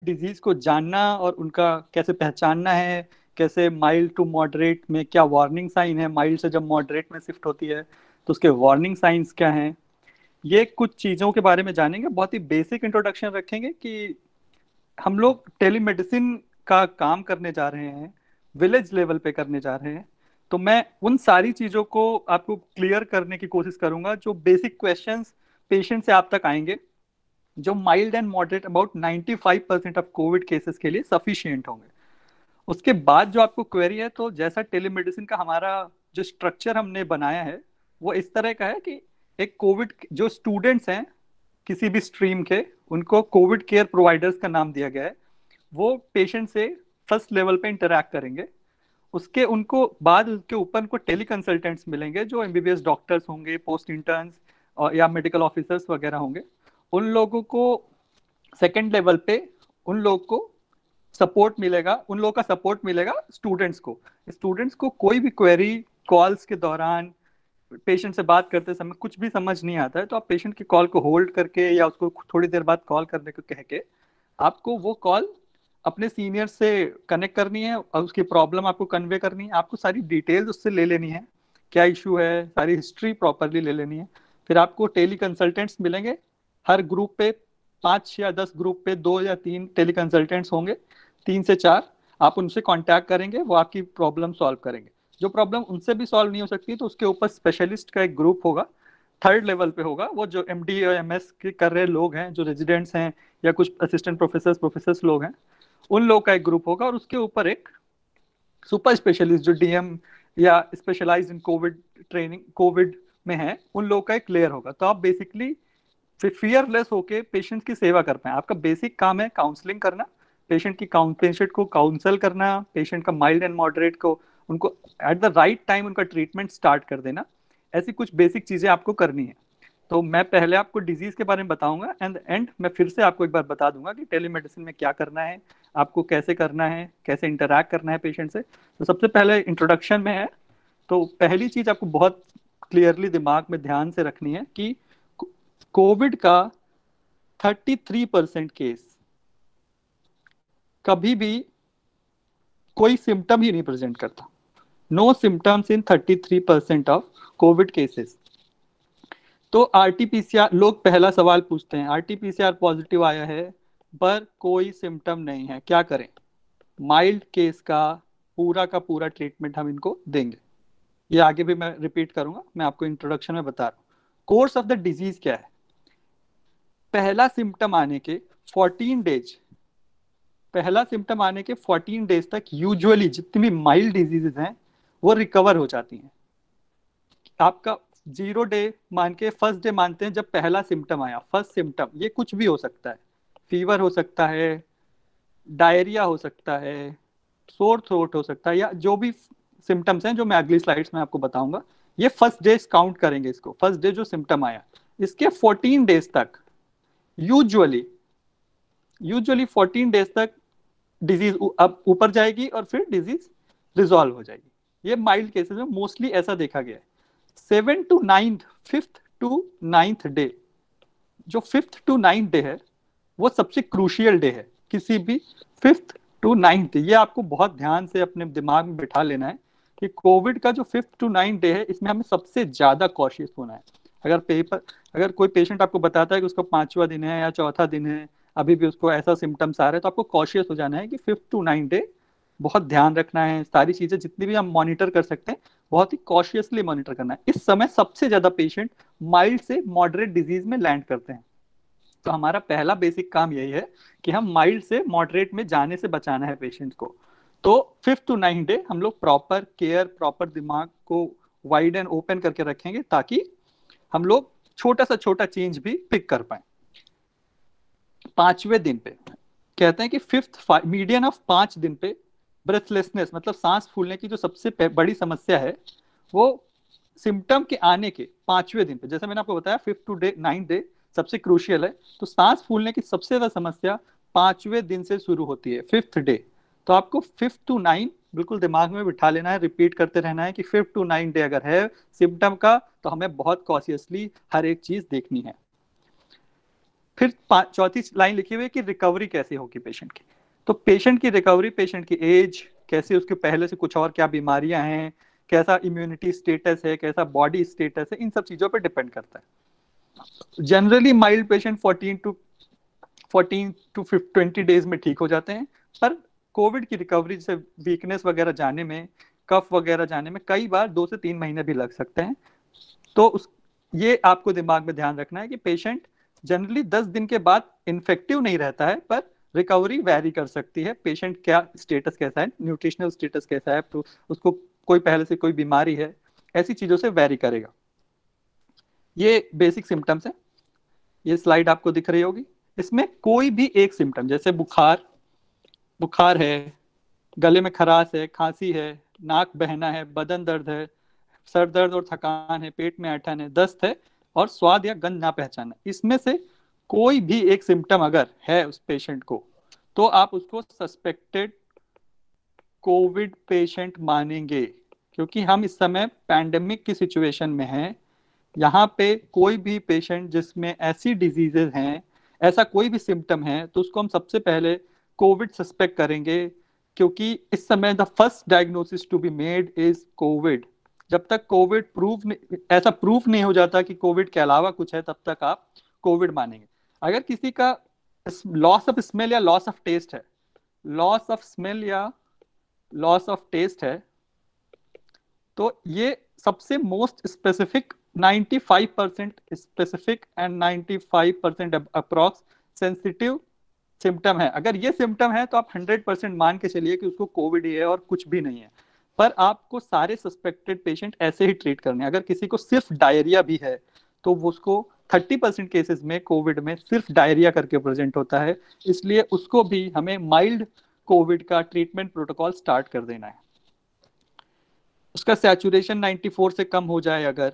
Disease को जानना और उनका कैसे पहचानना है, कैसे माइल्ड टू मॉडरेट में क्या वार्निंग साइन है, माइल्ड से जब मॉडरेट में शिफ्ट होती है तो उसके वार्निंग साइंस क्या हैं, ये कुछ चीज़ों के बारे में जानेंगे। बहुत ही बेसिक इंट्रोडक्शन रखेंगे कि हम लोग टेलीमेडिसिन का काम करने जा रहे हैं, विलेज लेवल पे करने जा रहे हैं। तो मैं उन सारी चीज़ों को आपको क्लियर करने की कोशिश करूंगा, जो बेसिक क्वेश्चंस पेशेंट से आप तक आएंगे, जो mild and moderate about 95% of Covid cases के लिए सफिशिएंट होंगे। उसके बाद जो आपको क्वेरी है, तो जैसा टेलीमेडिसिन का हमारा जो स्ट्रक्चर हमने बनाया है वो इस तरह का है कि एक कोविड जो स्टूडेंट्स हैं किसी भी स्ट्रीम के, उनको कोविड केयर प्रोवाइडर्स का नाम दिया गया है। वो पेशेंट से फर्स्ट लेवल पे इंटरैक्ट करेंगे। उसके उनको बाद उसके ऊपर उनको टेली कंसल्टेंट्स मिलेंगे, जो एमबीबीएस डॉक्टर्स होंगे, पोस्ट इंटर्न्स और या मेडिकल ऑफिसर्स वगैरह होंगे। उन लोगों को सेकेंड लेवल पे उन लोगों को सपोर्ट मिलेगा, उन लोगों का सपोर्ट मिलेगा स्टूडेंट्स को कोई भी क्वेरी कॉल्स के दौरान पेशेंट से बात करते समय कुछ भी समझ नहीं आता है, तो आप पेशेंट की कॉल को होल्ड करके या उसको थोड़ी देर बाद कॉल करने को कह के आपको वो कॉल अपने सीनियर से कनेक्ट करनी है और उसकी प्रॉब्लम आपको कन्वे करनी है। आपको सारी डिटेल्स उससे ले लेनी है, क्या इशू है, सारी हिस्ट्री प्रॉपरली ले लेनी है। फिर आपको टेली कंसल्टेंट्स मिलेंगे। हर ग्रुप पे 5 या 10 ग्रुप पे 2 या 3 टेली कंसल्टेंट्स होंगे, 3 से 4। आप उनसे कांटेक्ट करेंगे, वो आपकी प्रॉब्लम सॉल्व करेंगे। जो प्रॉब्लम उनसे भी सॉल्व नहीं हो सकती तो उसके ऊपर स्पेशलिस्ट का एक ग्रुप होगा, थर्ड लेवल पे होगा। वो जो एमडी और एमएस के कर रहे लोग हैं, जो रेजिडेंट्स हैं या कुछ असिस्टेंट प्रोफेसर्स लोग हैं, उन लोग का एक ग्रुप होगा। और उसके ऊपर एक सुपर स्पेशलिस्ट जो डीएम या स्पेशलाइज इन कोविड ट्रेनिंग कोविड में है, उन लोग का एक लेयर होगा। तो आप बेसिकली फियरलेस होके पेशेंट की सेवा कर पाए। आपका बेसिक काम है काउंसलिंग करना, पेशेंट को काउंसल करना, पेशेंट का माइल्ड एंड मॉडरेट को उनको एट द राइट टाइम उनका ट्रीटमेंट स्टार्ट कर देना। ऐसी कुछ बेसिक चीजें आपको करनी है। तो मैं पहले आपको डिजीज के बारे में बताऊंगा, एंड एंड मैं फिर से आपको एक बार बता दूंगा कि टेलीमेडिसिन में क्या करना है, आपको कैसे करना है, कैसे इंटरैक्ट करना है पेशेंट से। तो सबसे पहले इंट्रोडक्शन में है, तो पहली चीज आपको बहुत क्लियरली दिमाग में ध्यान से रखनी है कि कोविड का 33% केस कभी भी कोई सिम्टम ही नहीं प्रेजेंट करता। No symptoms in 33% of Covid cases. तो आरटीपीसीआर, लोग पहला सवाल पूछते हैं आरटीपीसीआर पॉजिटिव आया है पर कोई सिम्टम नहीं है, क्या करें? माइल्ड केस का पूरा ट्रीटमेंट हम इनको देंगे। ये आगे भी मैं रिपीट करूंगा, मैं आपको इंट्रोडक्शन में बता रहा हूँ। कोर्स ऑफ द डिजीज क्या है? पहला सिम्टम आने के 14 डेज, पहला सिम्टम आने के 14 डेज तक यूजुअली जितनी भी माइल्ड डिजीजेज हैं वो रिकवर हो जाती हैं। आपका 0 डे मान के फर्स्ट डे मानते हैं जब पहला सिम्टम आया। फर्स्ट सिम्टम ये कुछ भी हो सकता है, फीवर हो सकता है, डायरिया हो सकता है, सोर थ्रोट हो सकता है, या जो भी सिम्टम्स हैं जो मैं अगली स्लाइड्स में आपको बताऊंगा। ये फर्स्ट डे काउंट करेंगे इसको, फर्स्ट डे जो सिम्टम आया। इसके 14 डेज तक यूजुअली 14 डेज तक डिजीज अब ऊपर जाएगी और फिर डिजीज रिजॉल्व हो जाएगी। ये माइल्ड केसेस में मोस्टली ऐसा देखा गया है। 7 to 9, 5th to 9th day, जो 5th to 9th डे है वो सबसे क्रूशियल डे है किसी भी 5th to 9th। ये आपको बहुत ध्यान से अपने दिमाग में बिठा लेना है कि कोविड का जो 5th to 9th डे है इसमें हमें सबसे ज्यादा कॉशियस होना है। अगर कोई पेशेंट आपको बताता है कि उसका 5वां दिन है या चौथा दिन है, अभी भी उसको ऐसा सिम्टम्स आ रहे हैं, तो आपको कॉशियस हो जाना है कि 5th to 9th डे बहुत ध्यान रखना है। सारी चीजें जितनी भी हम मॉनिटर कर सकते हैं बहुत ही कॉशियसली मॉनिटर करना है। इस समय सबसे ज्यादा पेशेंट माइल्ड से मॉडरेट डिजीज में लैंड करते हैं। तो हमारा पहला बेसिक काम यही है कि हम माइल्ड से मॉडरेट में जाने से बचाना है पेशेंट को। तो 5th to 9th डे हम लोग प्रॉपर केयर, प्रॉपर दिमाग को वाइड एंड ओपन करके रखेंगे ताकि हम लोग छोटा सा छोटा चेंज भी पिक कर पाए। 5वें दिन पे कहते हैं कि फिफ्थ मीडियन ऑफ 5 दिन पे ब्रेथलेसनेस मतलब सांस फूलने की जो सबसे बड़ी समस्या है वो सिम्टम के आने के 5वें दिन पे, जैसे मैंने आपको बताया 5th to 9th डे सबसे क्रूशियल है। तो सांस फूलने की सबसे ज्यादा समस्या 5वें दिन से शुरू होती है, 5th डे। तो आपको 5th to 9 बिल्कुल दिमाग में बिठा लेना है, रिपीट करते रहना है कि 5th to 9 डे अगर है सिम्टम का तो हमें बहुत कॉशियसली हर एक चीज देखनी है। फिर चौथी लाइन लिखी हुई है कि रिकवरी कैसे होगी पेशेंट की। तो पेशेंट की रिकवरी, पेशेंट की एज कैसे, उसके पहले से कुछ और क्या बीमारियां हैं, कैसा इम्यूनिटी स्टेटस है, कैसा बॉडी स्टेटस है, इन सब चीजों पर डिपेंड करता है। Generally mild patient 14 to 20 days में ठीक हो जाते हैं, पर कोविड की रिकवरी से वीकनेस वगैरह जाने में, कफ वगैरह जाने में कई बार 2 से 3 महीने भी लग सकते हैं। तो ये आपको दिमाग में ध्यान रखना है कि पेशेंट जनरली 10 दिन के बाद इन्फेक्टिव नहीं रहता है, पर रिकवरी वेरी कर सकती है। पेशेंट क्या स्टेटस कैसा है, न्यूट्रिशनल स्टेटस कैसा है, तो उसको कोई पहले से कोई बीमारी है, ऐसी चीजों से वेरी करेगा। ये बेसिक सिम्टम्स है। ये स्लाइड आपको दिख रही होगी। इसमें कोई भी एक सिम्टम, जैसे बुखार है, गले में खराश है, खांसी है, नाक बहना है, बदन दर्द है, सर दर्द और थकान है, पेट में ऐंठन है, दस्त है और स्वाद या गंध ना पहचानना, इसमें से कोई भी एक सिम्टम अगर है उस पेशेंट को, तो आप उसको सस्पेक्टेड कोविड पेशेंट मानेंगे। क्योंकि हम इस समय पैंडेमिक की सिचुएशन में हैं। यहाँ पे कोई भी पेशेंट जिसमें ऐसी डिजीजेज हैं, ऐसा कोई भी सिम्टम है, तो उसको हम सबसे पहले कोविड सस्पेक्ट करेंगे। क्योंकि इस समय the first diagnosis to be made is Covid. जब तक कोविड ऐसा प्रूफ नहीं हो जाता कि कोविड के अलावा कुछ है, तब तक आप कोविड मानेंगे। अगर किसी का लॉस ऑफ स्मेल या लॉस ऑफ टेस्ट है, लॉस ऑफ स्मेल या लॉस ऑफ टेस्ट है, तो ये सबसे most specific 95% specific and 95% approx sensitive symptom है। अगर ये सिम्टम है तो आप 100% मान के चलिए कि उसको कोविड ही है और कुछ भी नहीं है। पर आपको सारे सस्पेक्टेड पेशेंट ऐसे ही ट्रीट करने हैं। अगर किसी को सिर्फ डायरिया भी है तो उसको 30% केसेस में कोविड में सिर्फ डायरिया करके प्रेजेंट होता है, इसलिए उसको भी हमें माइल्ड कोविड का ट्रीटमेंट प्रोटोकॉल स्टार्ट कर देना है। उसका सैचुरेशन 94 से कम हो जाए अगर,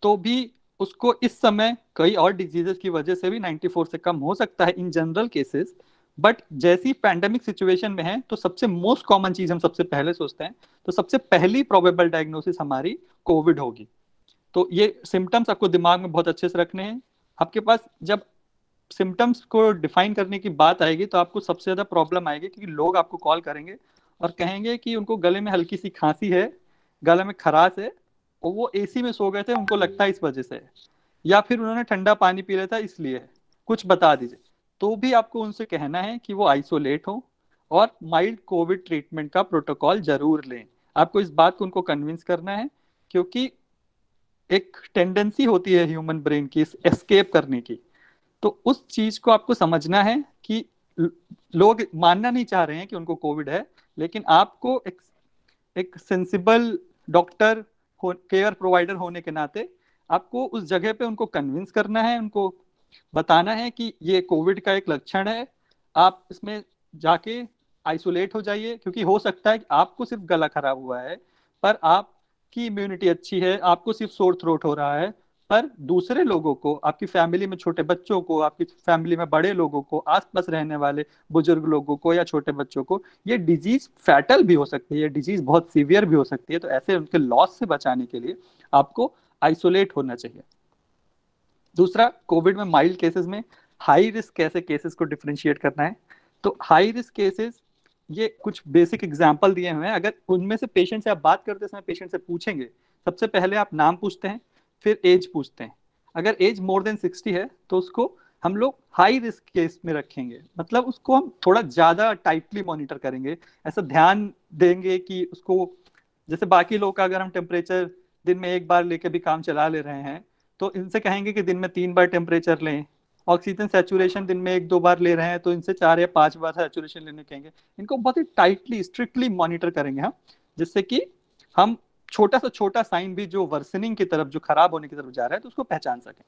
तो भी उसको इस समय कई और डिजीजेस की वजह से भी 94 से कम हो सकता है इन जनरल केसेस। बट जैसी पैंडेमिक सिचुएशन में है तो सबसे मोस्ट कॉमन चीज हम सबसे पहले सोचते हैं, तो सबसे पहली प्रोबेबल डायग्नोसिस हमारी कोविड होगी। तो ये सिम्टम्स आपको दिमाग में बहुत अच्छे से रखने हैं। आपके पास जब सिम्टम्स को डिफाइन करने की बात आएगी तो आपको सबसे ज्यादा प्रॉब्लम आएगी, क्योंकि लोग आपको कॉल करेंगे और कहेंगे कि उनको गले में हल्की सी खांसी है, गले में खराश है, और वो एसी में सो गए थे, उनको लगता है इस वजह से है, या फिर उन्होंने ठंडा पानी पी लिया था इसलिए है, कुछ बता दीजिए। तो भी आपको उनसे कहना है कि वो आइसोलेट हो और माइल्ड कोविड ट्रीटमेंट का प्रोटोकॉल जरूर लें। आपको इस बात को उनको कन्विंस करना है, क्योंकि एक टेंडेंसी होती है ह्यूमन ब्रेन की एस्केप करने की। तो उस चीज को आपको समझना है कि लोग मानना नहीं चाह रहे हैं कि उनको कोविड है, लेकिन आपको एक सेंसिबल डॉक्टर केयर प्रोवाइडर होने के नाते आपको उस जगह पे उनको कन्विंस करना है, उनको बताना है कि ये कोविड का एक लक्षण है, आप इसमें जाके आइसोलेट हो जाइए। क्योंकि हो सकता है कि आपको सिर्फ गला खराब हुआ है, पर आपकी इम्यूनिटी अच्छी है, आपको सिर्फ सोर थ्रोट हो रहा है, पर दूसरे लोगों को, आपकी फैमिली में छोटे बच्चों को, आपकी फैमिली में बड़े लोगों को, आसपास रहने वाले बुजुर्ग लोगों को या छोटे बच्चों को ये डिजीज फैटल भी हो सकती है, ये डिजीज बहुत सीवियर भी हो सकती है। तो ऐसे उनके लॉस से बचाने के लिए आपको आइसोलेट होना चाहिए। दूसरा, कोविड में माइल्ड केसेस में हाई रिस्क कैसे केसेस को डिफरेंशिएट करना है। तो हाई रिस्क केसेस, ये कुछ बेसिक एग्जांपल दिए हुए हैं। अगर उनमें से पेशेंट से आप बात करते समय पेशेंट से पूछेंगे, सबसे पहले आप नाम पूछते हैं, फिर एज पूछते हैं। अगर एज मोर देन 60 है तो उसको हम लोग हाई रिस्क केस में रखेंगे, मतलब उसको हम थोड़ा ज्यादा टाइटली मॉनिटर करेंगे, ऐसा ध्यान देंगे कि उसको, जैसे बाकी लोग का अगर हम टेम्परेचर दिन में एक बार लेके भी काम चला ले रहे हैं, तो इनसे कहेंगे कि दिन में 3 बार टेम्परेचर लें। ऑक्सीजन सैचुरेशन दिन में 1-2 बार ले रहे हैं तो इनसे 4 या 5 बार सैचुरेशन लेने कहेंगे। इनको बहुत ही टाइटली स्ट्रिक्टली मॉनिटर करेंगे हम, जिससे कि हम छोटा सा छोटा साइन भी जो वर्सनिंग की तरफ, जो खराब होने की तरफ जा रहा है, तो उसको पहचान सकें।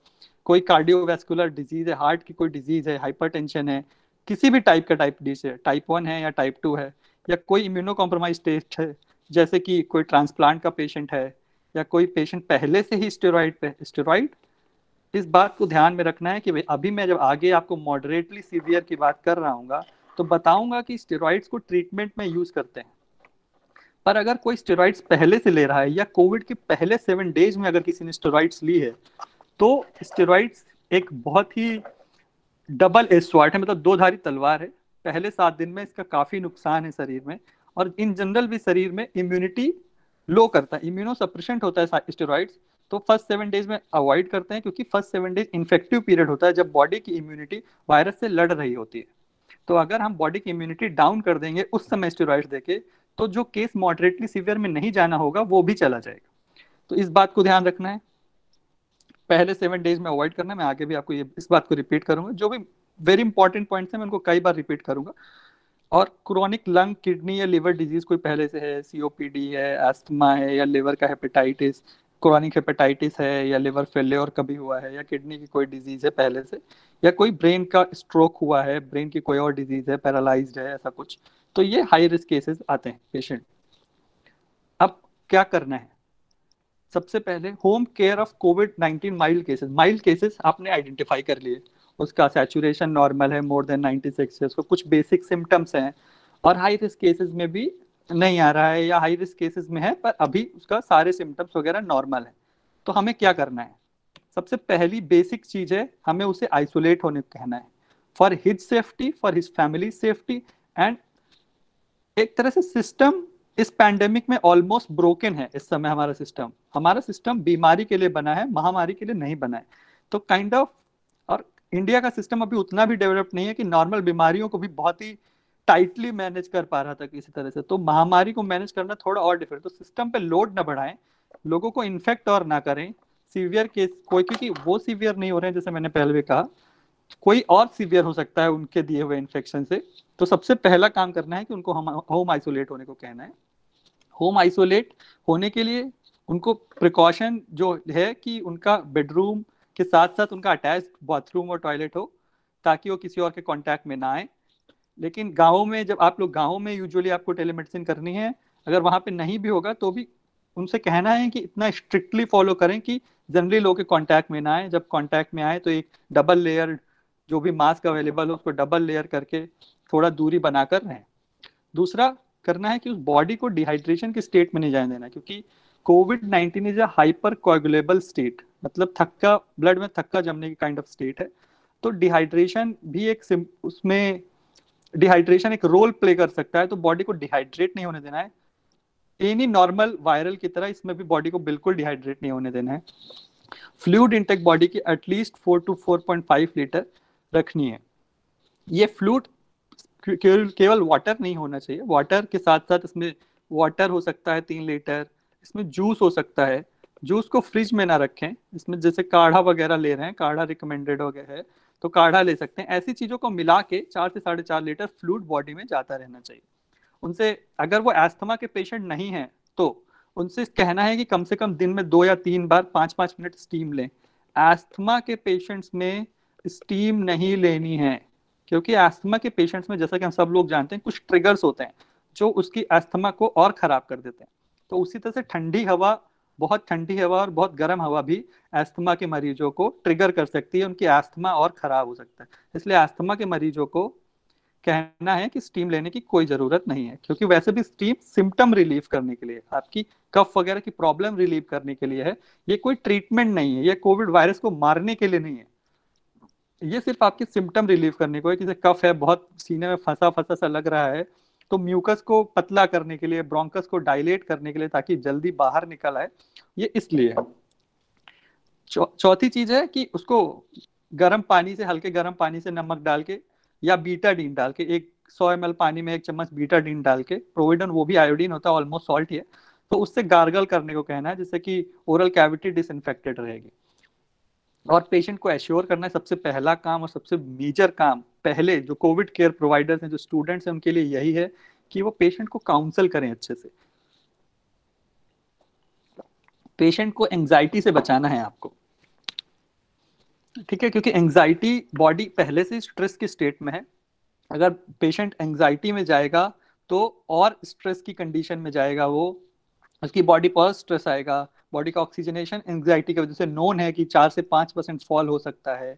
कोई कार्डियोवैस्कुलर डिजीज है, हार्ट की कोई डिजीज है, हाइपरटेंशन है, किसी भी टाइप का डायबिटीज है, टाइप 1 है या टाइप 2 है, या कोई इम्यूनो कॉम्प्रोमाइज टेस्ट है, जैसे कि कोई ट्रांसप्लांट का पेशेंट है, या कोई पेशेंट पहले से ही स्टेरॉइड। इस बात को ध्यान में रखना है कि भाई अभी मैं जब आगे आपको मॉडरेटली सीवियर की बात कर रहा हूँ तो बताऊंगा कि स्टेरॉइड्स को ट्रीटमेंट में यूज करते हैं। पर अगर कोई स्टेरॉइड्स पहले से ले रहा है या कोविड के पहले 7 डेज में अगर किसी ने स्टेरॉइड्स ली है, तो स्टेरॉइड्स एक बहुत ही डबल एज स्वॉर्ड है, मतलब दो धारी तलवार है। पहले 7 दिन में इसका काफी नुकसान है शरीर में, और इन जनरल भी शरीर में इम्यूनिटी लो करता है, इम्यूनो सप्रेशेंट होता है स्टेरॉइड्स। तो फर्स्ट 7 डेज में अवॉइड करते हैं, क्योंकि फर्स्ट 7 डेज इन्फेक्टिव पीरियड होता है, जब बॉडी की इम्यूनिटी वायरस से लड़ रही होती है। तो अगर हम बॉडी की इम्यूनिटी डाउन कर देंगे उस समय स्टेरॉइड्स देके, तो जो केस मॉडरेटली सीवियर में नहीं जाना होगा वो भी चला जाएगा। तो इस बात को ध्यान रखना है, पहले 7 डेज में अवॉइड करना है। मैं आगे भी आपको ये इस बात को रिपीट करूंगा, जो भी वेरी इंपॉर्टेंट पॉइंट्स हैं मैं उनको कई बार रिपीट करूंगा। और क्रोनिक लंग, किडनी या लिवर डिजीज कोई पहले से है, सीओपीडी है, एस्थमा है, या लिवर का हेपेटाइटिस, क्रोनिक हेपेटाइटिस है, या लिवर फेलियर कभी हुआ है, या किडनी की कोई डिजीज है पहले से, या कोई ब्रेन का स्ट्रोक हुआ है, ब्रेन की कोई और डिजीज है, पैरालाइज्ड है, ऐसा कुछ, तो ये हाई रिस्क केसेस आते हैं पेशेंट। अब क्या करना है? सबसे पहले home care of covid mild cases आपने आइडेंटिफाई कर लिए, उसका सैचुरेशन नॉर्मल है, मोर देन 96 है, उसको कुछ बेसिक सिम्टम्स हैं, और हाई रिस्क केसेस में भी नहीं आ रहा है, या हाई रिस्क केसेस में है पर अभी उसका सारे सिम्टम्स वगैरह नॉर्मल है। तो हमें क्या करना है? सबसे पहली बेसिक चीज है, हमें उसे आइसोलेट होने को कहना है, for his safety, for his family safety. And एक तरह से सिस्टम इस पैंडेमिक में ऑलमोस्ट ब्रोकन है इस समय। हमारा सिस्टम बीमारी के लिए बना है, महामारी के लिए नहीं बना है। तो काइंड ऑफ, और इंडिया का सिस्टम अभी उतना भी डेवलप नहीं है कि नॉर्मल बीमारियों को भी बहुत ही टाइटली मैनेज कर पा रहा था किसी तरह से। तो महामारी को मैनेज करना थोड़ा और डिफरेंट। तो सिस्टम पे लोड ना बढ़ाएं, लोगों को इन्फेक्ट और ना करें, सीवियर केस कोई, क्योंकि वो सीवियर नहीं हो रहे हैं जैसे मैंने पहले भी कहा, कोई और सीवियर हो सकता है उनके दिए हुए इन्फेक्शन से। तो सबसे पहला काम करना है कि उनको हम होम आइसोलेट होने को कहना है। होम आइसोलेट होने के लिए उनको प्रिकॉशन जो है कि उनका बेडरूम के साथ साथ उनका अटैच बाथरूम और टॉयलेट हो, ताकि वो किसी और के कांटेक्ट में ना आए। लेकिन गाँव में, जब आप लोग गाँव में यूजुअली आपको टेलीमेडिसिन करनी है, अगर वहाँ पे नहीं भी होगा तो भी उनसे कहना है कि इतना स्ट्रिक्टली फॉलो करें कि जनरली लोग के कांटेक्ट में ना आए। जब कांटेक्ट में आए तो एक डबल लेयर जो भी मास्क अवेलेबल हो उसको डबल लेयर करके थोड़ा दूरी बनाकर रहें। दूसरा करना है कि उस बॉडी को डिहाइड्रेशन की स्टेट में नहीं जाने देना, क्योंकि कोविड-19 is a hypercoagulable state, मतलब थक्का, ब्लड में थक्का जमने की काइंड ऑफ स्टेट है। तो डिहाइड्रेशन भी उसमें डिहाइड्रेशन एक रोल प्ले कर सकता है। तो बॉडी को डिहाइड्रेट नहीं होने देना है, एनी नॉर्मल वायरल की तरह इसमें भी बॉडी को बिल्कुल डिहाइड्रेट नहीं होने देना है। फ्लूइड इंटेक बॉडी की एटलीस्ट 4 to 4.5 लीटर रखनी है। ये फ्लूइड केवल वाटर नहीं होना चाहिए, वाटर के साथ साथ इसमें वाटर हो सकता है 3 लीटर, इसमें जूस हो सकता है। जूस को फ्रिज में ना रखें, इसमें जैसे काढ़ा वगैरह ले रहे हैं, काढ़ा रिकमेंडेड हो गया है तो काढ़ा ले सकते हैं। ऐसी चीजों को मिला के 4 से 4.5 लीटर फ्लूइड बॉडी में जाता रहना चाहिए। उनसे, अगर वो एस्थमा के पेशेंट नहीं हैं तो उनसे कहना है कि कम से कम दिन में 2 या 3 बार 5-5 मिनट स्टीम लें। एस्थमा के पेशेंट्स में स्टीम नहीं लेनी है, क्योंकि एस्थमा के पेशेंट्स में, जैसा कि हम सब लोग जानते हैं, कुछ ट्रिगर्स होते हैं जो उसकी एस्थमा को और खराब कर देते हैं। तो उसी तरह से ठंडी हवा, बहुत ठंडी हवा और बहुत गर्म हवा भी एस्थमा के मरीजों को ट्रिगर कर सकती है, उनकी एस्थमा और खराब हो सकता है। इसलिए एस्थमा के मरीजों को कहना है कि स्टीम लेने की कोई जरूरत नहीं है, क्योंकि वैसे भी स्टीम सिम्टम रिलीव करने के लिए, आपकी कफ वगैरह की प्रॉब्लम रिलीव करने के लिए है। ये कोई ट्रीटमेंट नहीं है, ये कोविड वायरस को मारने के लिए नहीं है, ये सिर्फ आपकी सिम्टम रिलीव करने को है। जैसे कफ है, बहुत सीने में फंसा फंसा सा लग रहा है, तो म्यूकस को पतला करने के लिए, ब्रोंकस को डायलेट करने के लिए, ताकि जल्दी बाहर निकल आए, ये इसलिए है। चौथी चीज है कि उसको गर्म पानी से, हल्के गर्म पानी से नमक डाल के या बीटाडीन डाल के, 100 ml पानी में 1 चम्मच बीटाडीन डाल के, प्रोविडन वो भी आयोडीन होता है, ऑलमोस्ट सॉल्ट ही है, तो उससे गार्गल करने को कहना है, जिससे कि ओरल कैविटी डिसइंफेक्टेड रहेगी। और पेशेंट को एश्योर करना है, सबसे पहला काम और सबसे मेजर काम पहले जो कोविड केयर प्रोवाइडर्स हैं, जो स्टूडेंट्स हैं, उनके लिए यही है कि वो पेशेंट को काउंसल करें अच्छे से। पेशेंट को एंजाइटी से बचाना है आपको, ठीक है, क्योंकि एंजाइटी, बॉडी पहले से स्ट्रेस की स्टेट में है। अगर पेशेंट एंजाइटी में जाएगा तो और स्ट्रेस की कंडीशन में जाएगा वो, उसकी बॉडी पर स्ट्रेस आएगा। बॉडी का ऑक्सीजनेशन एंजाइटी की वजह से नोन है कि 4 से 5% फॉल हो सकता है,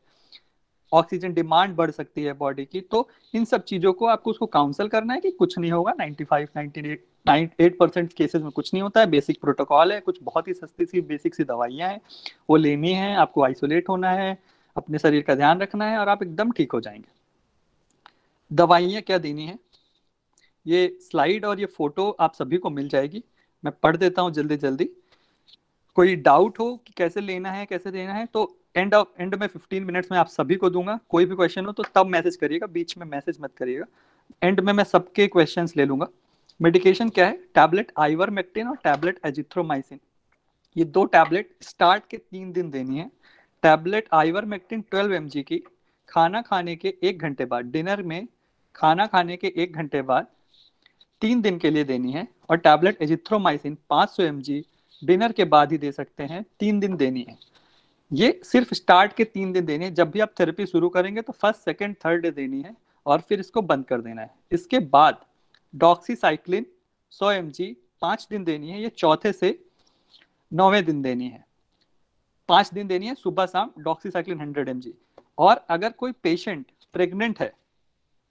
ऑक्सीजन डिमांड बढ़ सकती है बॉडी की। तो इन सब चीजों को आपको उसको काउंसल करना है कि कुछ नहीं होगा, 98% केसेस में कुछ नहीं होता है, बेसिक प्रोटोकॉल है, कुछ बहुत ही सस्ती सी बेसिक सी दवाइयां हैं, वो लेनी है, आपको आइसोलेट होना है, अपने शरीर का ध्यान रखना है और आप एकदम ठीक हो जाएंगे। दवाइयाँ क्या देनी है, ये स्लाइड और ये फोटो आप सभी को मिल जाएगी, मैं पढ़ देता हूँ जल्दी जल्दी। कोई डाउट हो कि कैसे लेना है कैसे देना है तो एंड में 15 मिनट्स में आप सभी को दूंगा। कोई भी क्वेश्चन हो तो तब मैसेज करिएगा, बीच में मैसेज मत करिएगा। एंड में मैं सबके क्वेश्चंस ले लूंगा। मेडिकेशन क्या है, टैबलेट आइवरमेक्टिन और टैबलेट एजिथ्रोमाइसिन, ये 2 टैबलेट स्टार्ट के 3 दिन देनी है। टैबलेट आइवरमेक्टिन 12 mg की खाना खाने के 1 घंटे बाद, डिनर में खाना खाने के 1 घंटे बाद 3 दिन के लिए देनी है। और टैबलेट एजिथ्रोमाइसिन 500 mg डिनर के बाद ही दे सकते हैं, 3 दिन देनी है। ये सिर्फ स्टार्ट के 3 दिन देनी है, जब भी आप थेरेपी शुरू करेंगे तो फर्स्ट सेकेंड थर्ड डे देनी है और फिर इसको बंद कर देना है। इसके बाद डॉक्सीसाइक्लिन 100 mg 5 दिन देनी है, ये चौथे से 9वें दिन देनी है। 5 दिन देनी है सुबह शाम डॉक्सीसाइक्लिन 100 mg। और अगर कोई पेशेंट प्रेग्नेंट है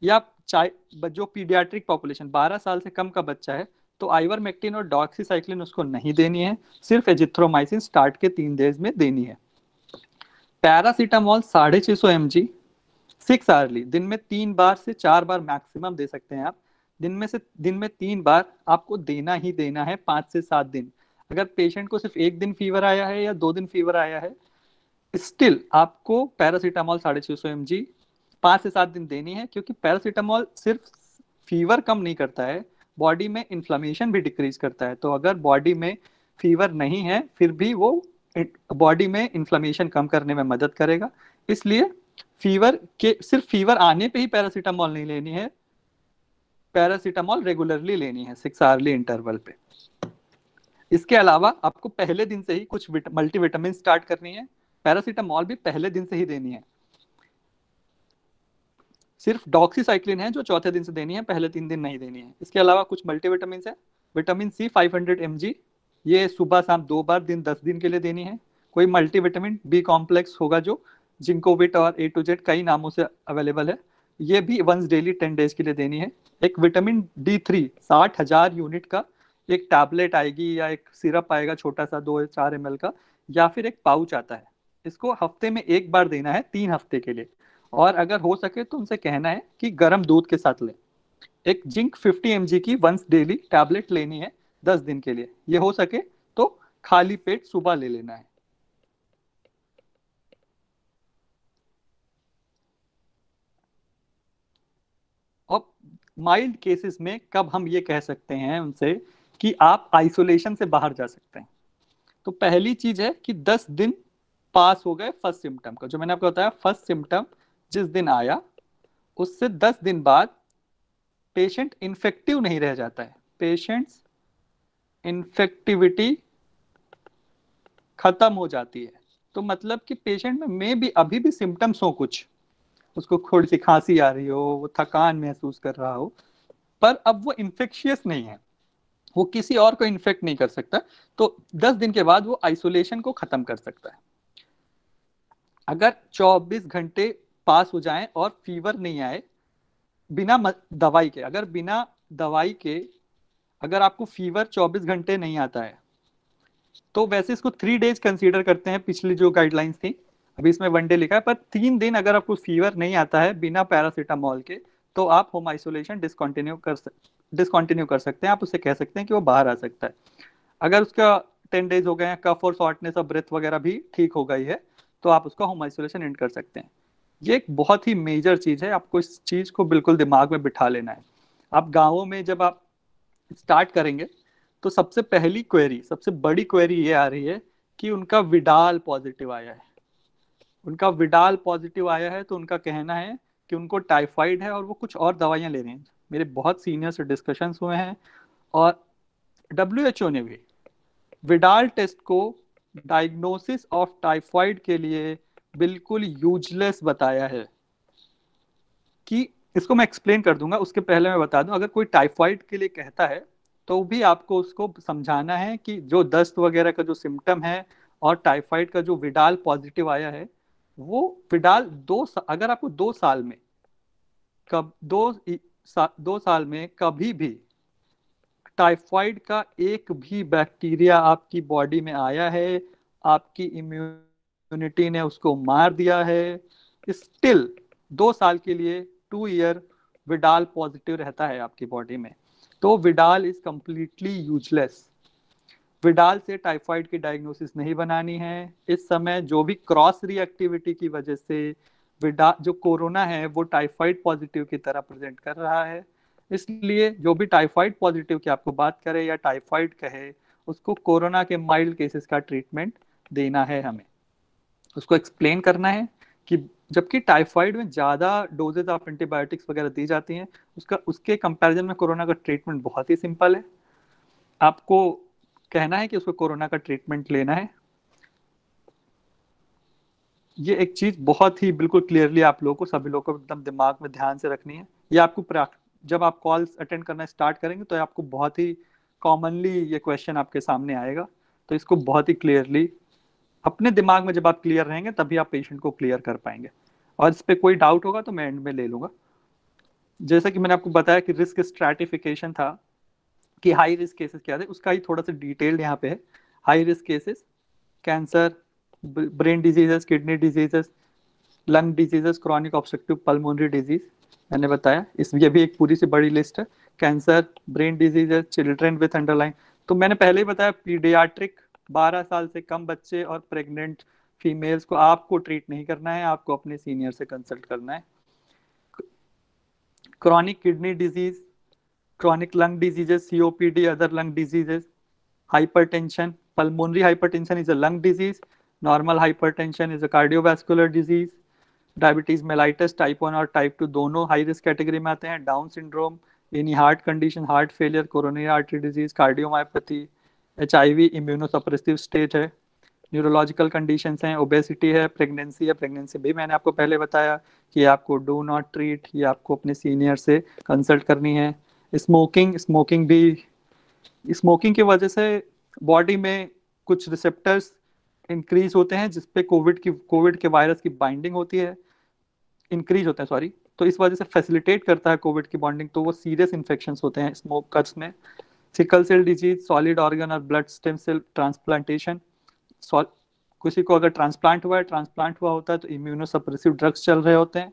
या चाहे जो पीडियाट्रिक पॉपुलेशन 12 साल से कम का बच्चा है तो आइवरमेक्टिन और डॉक्सीसाइक्लिन उसको नहीं देनी है, सिर्फ एजिथ्रोमाइसिन स्टार्ट के 3 डेज में देनी है। पैरासीटामोल 650 mg 6 आवरली, दिन में 3 बार से 4 बार मैक्सिमम दे सकते हैं आप। दिन में 3 बार आपको देना ही देना है 5 से 7 दिन। अगर पेशेंट को सिर्फ 1 दिन फीवर आया है या 2 दिन फीवर आया है, स्टिल आपको पैरासीटामोल 650 mg 5 से 7 दिन देनी है, क्योंकि पैरासीटामोल सिर्फ फीवर कम नहीं करता है, बॉडी में इन्फ्लेमेशन भी डिक्रीज करता है। तो अगर बॉडी में फीवर नहीं है फिर भी वो बॉडी में इन्फ्लेमेशन कम करने में मदद करेगा। इसलिए सिर्फ फीवर आने पे ही पैरासीटामोल नहीं लेनी है, पैरासीटामोल रेगुलरली लेनी है 6 आवरली इंटरवल पे। इसके अलावा आपको पहले दिन से ही कुछ मल्टीविटामिन स्टार्ट करनी है, पैरासीटामोल भी पहले दिन से ही देनी है। सिर्फ डॉक्सीसाइक्लिन है जो चौथे दिन से देनी है, पहले 3 दिन नहीं देनी है। इसके अलावा कुछ मल्टीविटामिन है, विटामिन सी 500 mg, ये सुबह शाम 2 बार दिन 10 दिन के लिए देनी है। कोई मल्टीविटामिन बी कॉम्प्लेक्स होगा जो जिंकोविट और A to Z कई नामों से अवेलेबल है, ये भी वंस डेली 10 डेज के लिए देनी है। एक विटामिन D3 60,000 यूनिट का एक टैबलेट आएगी या एक सिरप आएगा छोटा सा 2-4 ml का, या फिर एक पाउच आता है, इसको हफ्ते में 1 बार देना है 3 हफ्ते के लिए। और अगर हो सके तो उनसे कहना है कि गर्म दूध के साथ लें। एक जिंक 50 mg की वंस डेली टैबलेट लेनी है 10 दिन के लिए, ये हो सके तो खाली पेट सुबह ले लेना है। और माइल्ड केसेस में कब हम ये कह सकते हैं उनसे कि आप आइसोलेशन से बाहर जा सकते हैं, तो पहली चीज है कि 10 दिन पास हो गए फर्स्ट सिम्टम का, जो मैंने आपको बताया फर्स्ट सिम्टम जिस दिन आया उससे 10 दिन बाद पेशेंट इन्फेक्टिव नहीं रह जाता है, पेशेंट्स इन्फेक्टिविटी खत्म हो जाती है। तो मतलब कि पेशेंट में भी अभी भी सिम्टम्स हो, कुछ उसको थोड़ी सी खांसी आ रही हो, वो थकान महसूस कर रहा हो, पर अब वो इन्फेक्शियस नहीं है, वो किसी और को इन्फेक्ट नहीं कर सकता, तो 10 दिन के बाद वो आइसोलेशन को खत्म कर सकता है। अगर 24 घंटे पास हो जाएं और फीवर नहीं आए बिना दवाई के, अगर बिना दवाई के अगर आपको फीवर 24 घंटे नहीं आता है तो वैसे इसको 3 डेज कंसीडर करते हैं, पिछली जो गाइडलाइंस थी, अभी इसमें 1 डे लिखा है, पर 3 दिन अगर आपको फीवर नहीं आता है बिना पैरासीटामोल के तो आप होम आइसोलेशन डिसकंटिन्यू कर सकते हैं। आप उससे कह सकते हैं कि वो बाहर आ सकता है। अगर उसका 10 डेज हो गए हैं, कफ और शॉर्टनेस और ब्रेथ वगैरह भी ठीक हो गई है तो आप उसका होम आइसोलेशन एंड कर सकते हैं। ये एक बहुत ही मेजर चीज है, आपको इस चीज को बिल्कुल दिमाग में बिठा लेना है। आप गाँवों में जब आप स्टार्ट करेंगे तो सबसे पहली क्वेरी, सबसे बड़ी क्वेरी ये आ रही है कि उनका विडाल पॉजिटिव आया है। उनका विडाल पॉजिटिव आया है तो उनका कहना है कि उनको टाइफाइड है और वो कुछ और दवाइयां ले रहे हैं। मेरे बहुत सीनियर से डिस्कशंस हुए हैं और WHO ने भी विडाल टेस्ट को डायग्नोसिस ऑफ टाइफाइड के लिए बिल्कुल यूजलेस बताया है। कि इसको मैं एक्सप्लेन कर दूंगा, उसके पहले मैं बता दूं, अगर कोई टाइफाइड के लिए कहता है तो भी आपको उसको समझाना है कि जो दस्त वगैरह का जो सिम्टम है और टाइफाइड का जो विडाल पॉजिटिव आया है, वो विडाल अगर आपको 2 साल में कब 2 साल में कभी भी टाइफाइड का एक भी बैक्टीरिया आपकी बॉडी में आया है, आपकी इम्यून इम्यूनिटी ने उसको मार दिया है। स्टिल 2 साल के लिए, 2 ईयर, विडाल पॉजिटिव रहता है आपकी बॉडी में। तो Widal is completely useless. Widal से टाइफाइड की डायग्नोसिस नहीं बनानी है इस समय। जो भी क्रॉस रिएक्टिविटी की वजह से विडा जो कोरोना है वो टाइफाइड पॉजिटिव की तरह प्रेजेंट कर रहा है, इसलिए जो भी टाइफाइड पॉजिटिव की आपको बात करे या टाइफाइड कहे, उसको कोरोना के माइल्ड केसेस का ट्रीटमेंट देना है हमें। उसको एक्सप्लेन करना है कि जबकि टाइफाइड में ज़्यादा डोजेज ऑफ एंटीबायोटिक्स वगैरह दी जाती हैं, उसके कंपैरिजन में कोरोना का ट्रीटमेंट बहुत ही सिंपल है। आपको कहना है कि उसको कोरोना का ट्रीटमेंट लेना है। ये एक चीज बहुत ही बिल्कुल क्लियरली आप लोगों को, सभी लोगों को एकदम दिमाग में ध्यान से रखनी है। ये आपको जब आप कॉल्स अटेंड करना स्टार्ट करेंगे तो आपको बहुत ही कॉमनली ये क्वेश्चन आपके सामने आएगा। तो इसको बहुत ही क्लियरली अपने दिमाग में जब आप क्लियर रहेंगे तभी आप पेशेंट को क्लियर कर पाएंगे। और इस पे कोई डाउट होगा तो मैं एंड में ले लूंगा। जैसा कि मैंने आपको बताया कि रिस्क स्ट्रैटिफिकेशन था, कि हाई रिस्क केसेस क्या थे, उसका ही थोड़ा सा डिटेल्ड यहाँ पे है। High risk cases cancer, brain diseases, kidney diseases, lung diseases, chronic obstructive pulmonary disease मैंने बताया। इस ये भी एक पूरी सी बड़ी लिस्ट है। Cancer, brain diseases, children with underline, तो मैंने पहले ही बताया पीडियाट्रिक, 12 साल से कम बच्चे और प्रेग्नेंट फीमेल्स को आपको ट्रीट नहीं करना है, आपको अपने सीनियर से कंसल्ट करना है। Chronic kidney disease, chronic lung diseases, COPD, other lung diseases, hypertension. Pulmonary hypertension is a lung disease. Normal hypertension is a cardiovascular disease. Diabetes mellitus type 1 और टाइप 2 दोनों हाई रिस्क कैटेगरी में आते हैं। Down syndrome, any heart condition, heart failure, coronary artery disease, cardiomyopathy, HIV immunosuppressive stage है। Neurological conditions हैं, obesity है, pregnancy है। Pregnancy भी मैंने आपको पहले बताया कि आपको डू नॉट ट्रीट, ये आपको अपने सीनियर से कंसल्ट करनी है। स्मोकिंग, स्मोकिंग भी, स्मोकिंग की वजह से बॉडी में कुछ रिसेप्टर्स इंक्रीज होते हैं जिसपे कोविड के वायरस की बाइंडिंग होती है, इंक्रीज होते हैं सॉरी, तो इस वजह से फैसिलिटेट करता है कोविड की बॉन्डिंग, तो वो सीरियस इन्फेक्शंस होते हैं स्मोकर्स में। Sickle cell disease, solid organ और ब्लड स्टेम सेल ट्रांसप्लांटेशन, किसी को अगर ट्रांसप्लांट हुआ होता है तो इम्यूनोसप्रेसिव ड्रग्स चल रहे होते हैं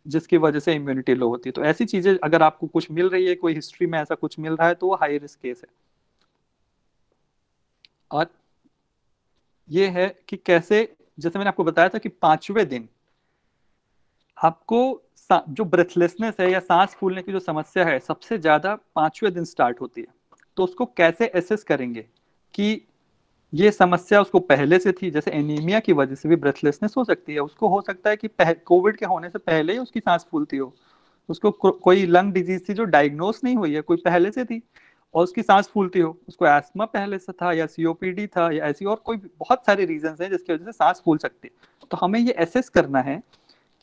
जिसकी वजह से इम्यूनिटी लो होती है। तो ऐसी चीजें अगर आपको कुछ मिल रही है, कोई हिस्ट्री में ऐसा कुछ मिल रहा है, तो वो हाई रिस्क केस है। और ये है कि कैसे, जैसे मैंने आपको बताया था कि 5वें दिन आपको जो ब्रेथलेसनेस है या सांस फूलने की जो समस्या है सबसे ज्यादा 5वें दिन स्टार्ट होती है। तो उसको कैसे एसेस करेंगे कि ये समस्या उसको पहले से थी, जैसे एनीमिया की वजह से भी ब्रेथलेसनेस हो सकती है, उसको हो सकता है कि कोविड के होने से पहले ही उसकी सांस फूलती हो, उसको कोई लंग डिजीज थी जो डायग्नोस नहीं हुई है, कोई पहले से थी और उसकी सांस फूलती हो, उसको एस्मा पहले से था या COPD था या ऐसी और कोई बहुत सारे रीजन हैं जिसकी वजह से सांस फूल सकती है। तो हमें ये एसेस करना है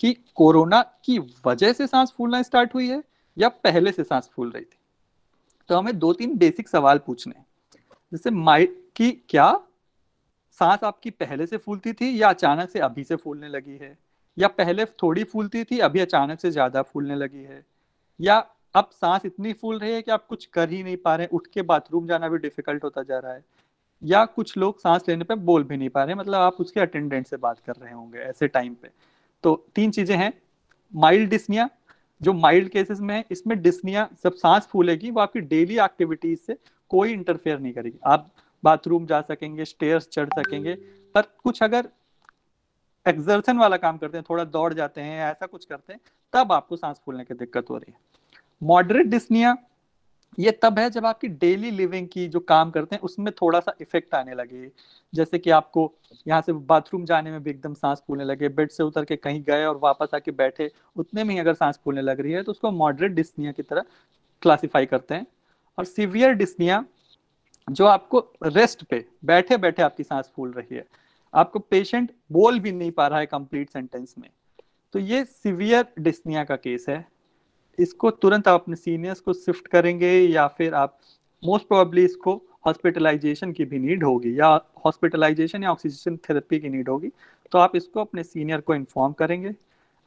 कि कोरोना की वजह से सांस फूलना स्टार्ट हुई है या पहले से सांस फूल रही थी। तो हमें 2-3 बेसिक सवाल पूछने हैं, जैसे कि क्या सांस आपकी पहले से फूलती थी या अचानक से अभी से फूलने लगी है, या पहले थोड़ी फूलती थी अभी अचानक से ज्यादा फूलने लगी है, या अब सांस इतनी फूल रही है कि आप कुछ कर ही नहीं पा रहे हैं, उठ के बाथरूम जाना भी डिफिकल्ट होता जा रहा है, या कुछ लोग सांस लेने पे बोल भी नहीं पा रहे, मतलब आप उसके अटेंडेंट से बात कर रहे होंगे ऐसे टाइम पे। तो 3 चीजें हैं। माइल्ड डिस्निया, जो माइल्ड केसेस में है, इसमें डिस्निया जब सांस फूलेगी वो आपकी डेली एक्टिविटीज से कोई इंटरफेयर नहीं करेगी, आप बाथरूम जा सकेंगे, स्टेयर्स चढ़ सकेंगे, पर कुछ अगर एक्सर्शन वाला काम करते हैं, थोड़ा दौड़ जाते हैं, ऐसा कुछ करते हैं, तब आपको सांस फूलने की दिक्कत हो रही है। मॉडरेट डिस्निया ये तब है जब आपकी डेली लिविंग की जो काम करते हैं उसमें थोड़ा सा इफेक्ट आने लगे, जैसे कि आपको यहाँ से बाथरूम जाने में भी एकदम सांस फूलने लगे, बेड से उतर के कहीं गए और वापस आके बैठे, उतने में ही अगर सांस फूलने लग रही है तो उसको मॉडरेट डिस्निया की तरह क्लासिफाई करते हैं। और सीवियर डिस्निया, जो आपको रेस्ट पे बैठे बैठे आपकी सांस फूल रही है, आपको पेशेंट बोल भी नहीं पा रहा है कंप्लीट सेंटेंस में, तो ये सीवियर डिस्निया का केस है। इसको तुरंत आप अपने सीनियर्स को शिफ्ट करेंगे या फिर आप मोस्ट प्रोबेबली इसको हॉस्पिटलाइजेशन की भी नीड होगी, या हॉस्पिटलाइजेशन या ऑक्सीजन थेरेपी की नीड होगी, तो आप इसको अपने सीनियर को इन्फॉर्म करेंगे।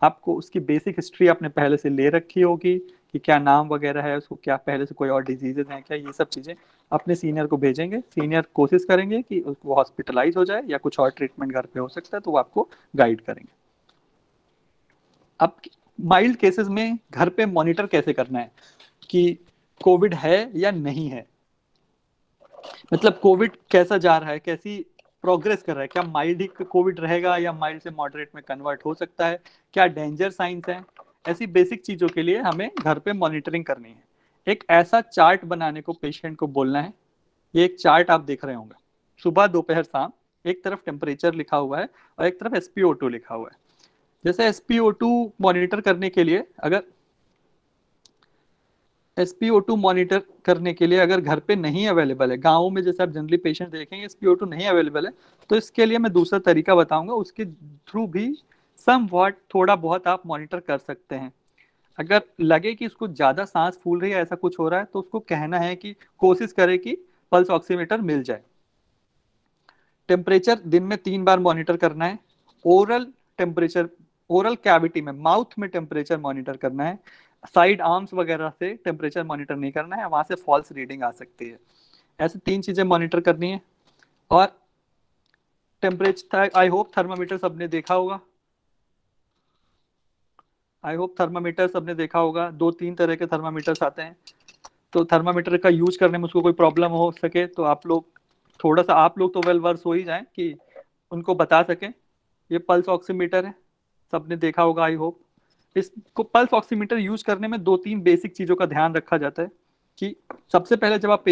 आपको उसकी बेसिक हिस्ट्री आपने पहले से ले रखी होगी कि क्या नाम वगैरह है, उसको क्या पहले से कोई और डिजीजेज हैं क्या, ये सब चीज़ें अपने सीनियर को भेजेंगे। सीनियर कोशिश करेंगे कि उसको हॉस्पिटलाइज हो जाए या कुछ और ट्रीटमेंट घर पे हो सकता है, तो वो आपको गाइड करेंगे। अब माइल्ड केसेस में घर पे मॉनिटर कैसे करना है कि कोविड है या नहीं है, मतलब कोविड कैसा जा रहा है, कैसी प्रोग्रेस कर रहा है, क्या माइल्ड ही कोविड रहेगा या माइल्ड से मॉडरेट में कन्वर्ट हो सकता है, क्या डेंजर साइंस है, ऐसी बेसिक चीजों के लिए हमें घर पे मॉनिटरिंग करनी है। एक ऐसा चार्ट बनाने को पेशेंट को बोलना है। ये एक चार्ट आप देख रहे होंगे, सुबह दोपहर शाम, एक तरफ टेम्परेचर लिखा हुआ है और एक तरफ SpO2 लिखा हुआ है। जैसे SpO2 मॉनिटर करने के लिए, अगर SpO2 मॉनिटर करने के लिए अगर घर पे नहीं अवेलेबल है, गाँव में जैसे आप जनरली पेशेंट देखेंगे SpO2 नहीं अवेलेबल है, तो इसके लिए मैं दूसरा तरीका बताऊंगा, उसके थ्रू भी सम वॉट थोड़ा बहुत आप मॉनिटर कर सकते हैं। अगर लगे कि उसको ज्यादा सांस फूल रही है, ऐसा कुछ हो रहा है, तो उसको कहना है कि कोशिश करे कि पल्स ऑक्सीमीटर मिल जाए। टेम्परेचर दिन में 3 बार मॉनिटर करना है। ओरल टेम्परेचर, ओरल कैविटी में, माउथ में टेम्परेचर मॉनिटर करना है। साइड आर्म्स वगैरह से टेम्परेचर मॉनिटर नहीं करना है, वहां से फॉल्स रीडिंग आ सकती है। ऐसे 3 चीजें मॉनिटर करनी है। और टेम्परेचर, आई होप थर्मामीटर सबने देखा होगा, आई होप थर्मामीटर सबने देखा होगा। 2-3 तरह के थर्मामीटर्स आते हैं, तो थर्मामीटर का यूज करने में उसको कोई प्रॉब्लम हो सके तो आप लोग थोड़ा सा, आप लोग तो वेल वर्स हो ही जाएं कि उनको बता सकें। ये पल्स ऑक्सीमीटर है, सबने देखा होगा आई होप। इसको पल्स ऑक्सीमीटर यूज करने में 2-3 बेसिक चीजों का ध्यान रखा जाता है कि सबसे पहले जब आप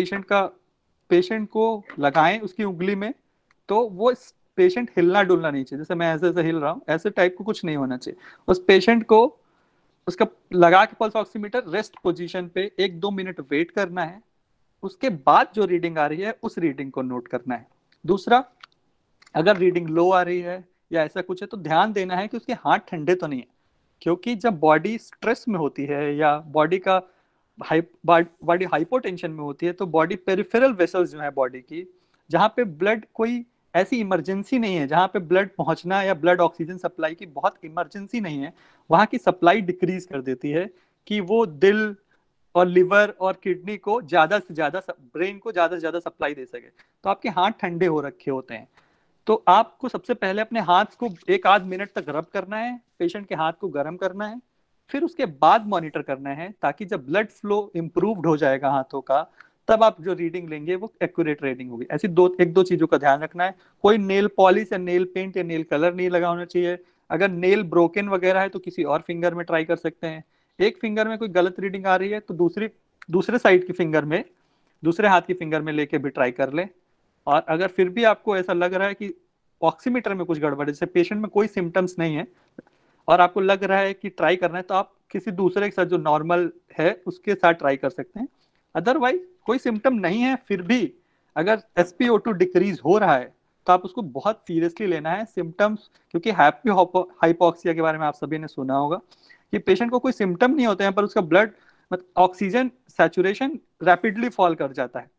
पेशेंट को लगाएं उसकी उंगली में, तो वो पेशेंट हिलना डुलना नहीं चाहिए। जैसे मैं ऐसे ऐसे हिल रहा हूँ, ऐसे टाइप को कुछ नहीं होना चाहिए। उस पेशेंट को उसका लगा के पल्स ऑक्सीमीटर रेस्ट पोजीशन पे 1-2 मिनट वेट करना है। उसके बाद जो रीडिंग आ रही है उस रीडिंग को नोट करना है। दूसरा, अगर रीडिंग लो आ रही है या ऐसा कुछ है, तो ध्यान देना है कि उसके हाथ ठंडे तो नहीं है, क्योंकि जब बॉडी स्ट्रेस में होती है या बॉडी हाइपोटेंशन में होती है, तो बॉडी पेरिफेरल वेसल्स जो है बॉडी की, जहाँ पे ब्लड कोई ऐसी इमरजेंसी नहीं है, जहाँ पे ब्लड पहुंचना या ब्लड ऑक्सीजन सप्लाई की बहुत इमरजेंसी नहीं है, वहाँ की सप्लाई डिक्रीज कर देती है कि वो दिल और लिवर और किडनी को ज्यादा से ज्यादा, ब्रेन को ज्यादा से ज्यादा सप्लाई दे सके। तो आपके हाथ ठंडे हो रखे होते हैं, तो आपको सबसे पहले अपने हाथ को 1-8 मिनट तक रब करना है, पेशेंट के हाथ को गर्म करना है, फिर उसके बाद मॉनिटर करना है, ताकि जब ब्लड फ्लो इम्प्रूव्ड हो जाएगा हाथों का, तब आप जो रीडिंग लेंगे वो एक्यूरेट रीडिंग होगी। ऐसी 1-2 चीजों का ध्यान रखना है। कोई नेल पॉलिश या नेल पेंट या नेल कलर नहीं लगा होना चाहिए। अगर नेल ब्रोकन वगैरह है तो किसी और फिंगर में ट्राई कर सकते हैं। एक फिंगर में कोई गलत रीडिंग आ रही है तो दूसरे साइड की फिंगर में, दूसरे हाथ की फिंगर में लेके भी ट्राई कर ले। और अगर फिर भी आपको ऐसा लग रहा है कि ऑक्सीमीटर में कुछ गड़बड़ है, जैसे पेशेंट में कोई सिम्टम्स नहीं है और आपको लग रहा है कि ट्राई करना है, तो आप किसी दूसरे के साथ जो नॉर्मल है उसके साथ ट्राई कर सकते हैं। अदरवाइज कोई सिम्टम नहीं है, फिर भी अगर SpO2 डिक्रीज हो रहा है, तो आप उसको बहुत सीरियसली लेना है सिम्टम्स। क्योंकि हैप्पी हाइपोक्सिया के बारे में आप सभी ने सुना होगा कि पेशेंट को कोई सिम्टम नहीं होते हैं, पर उसका blood oxygen saturation rapidly fall कर जाता है।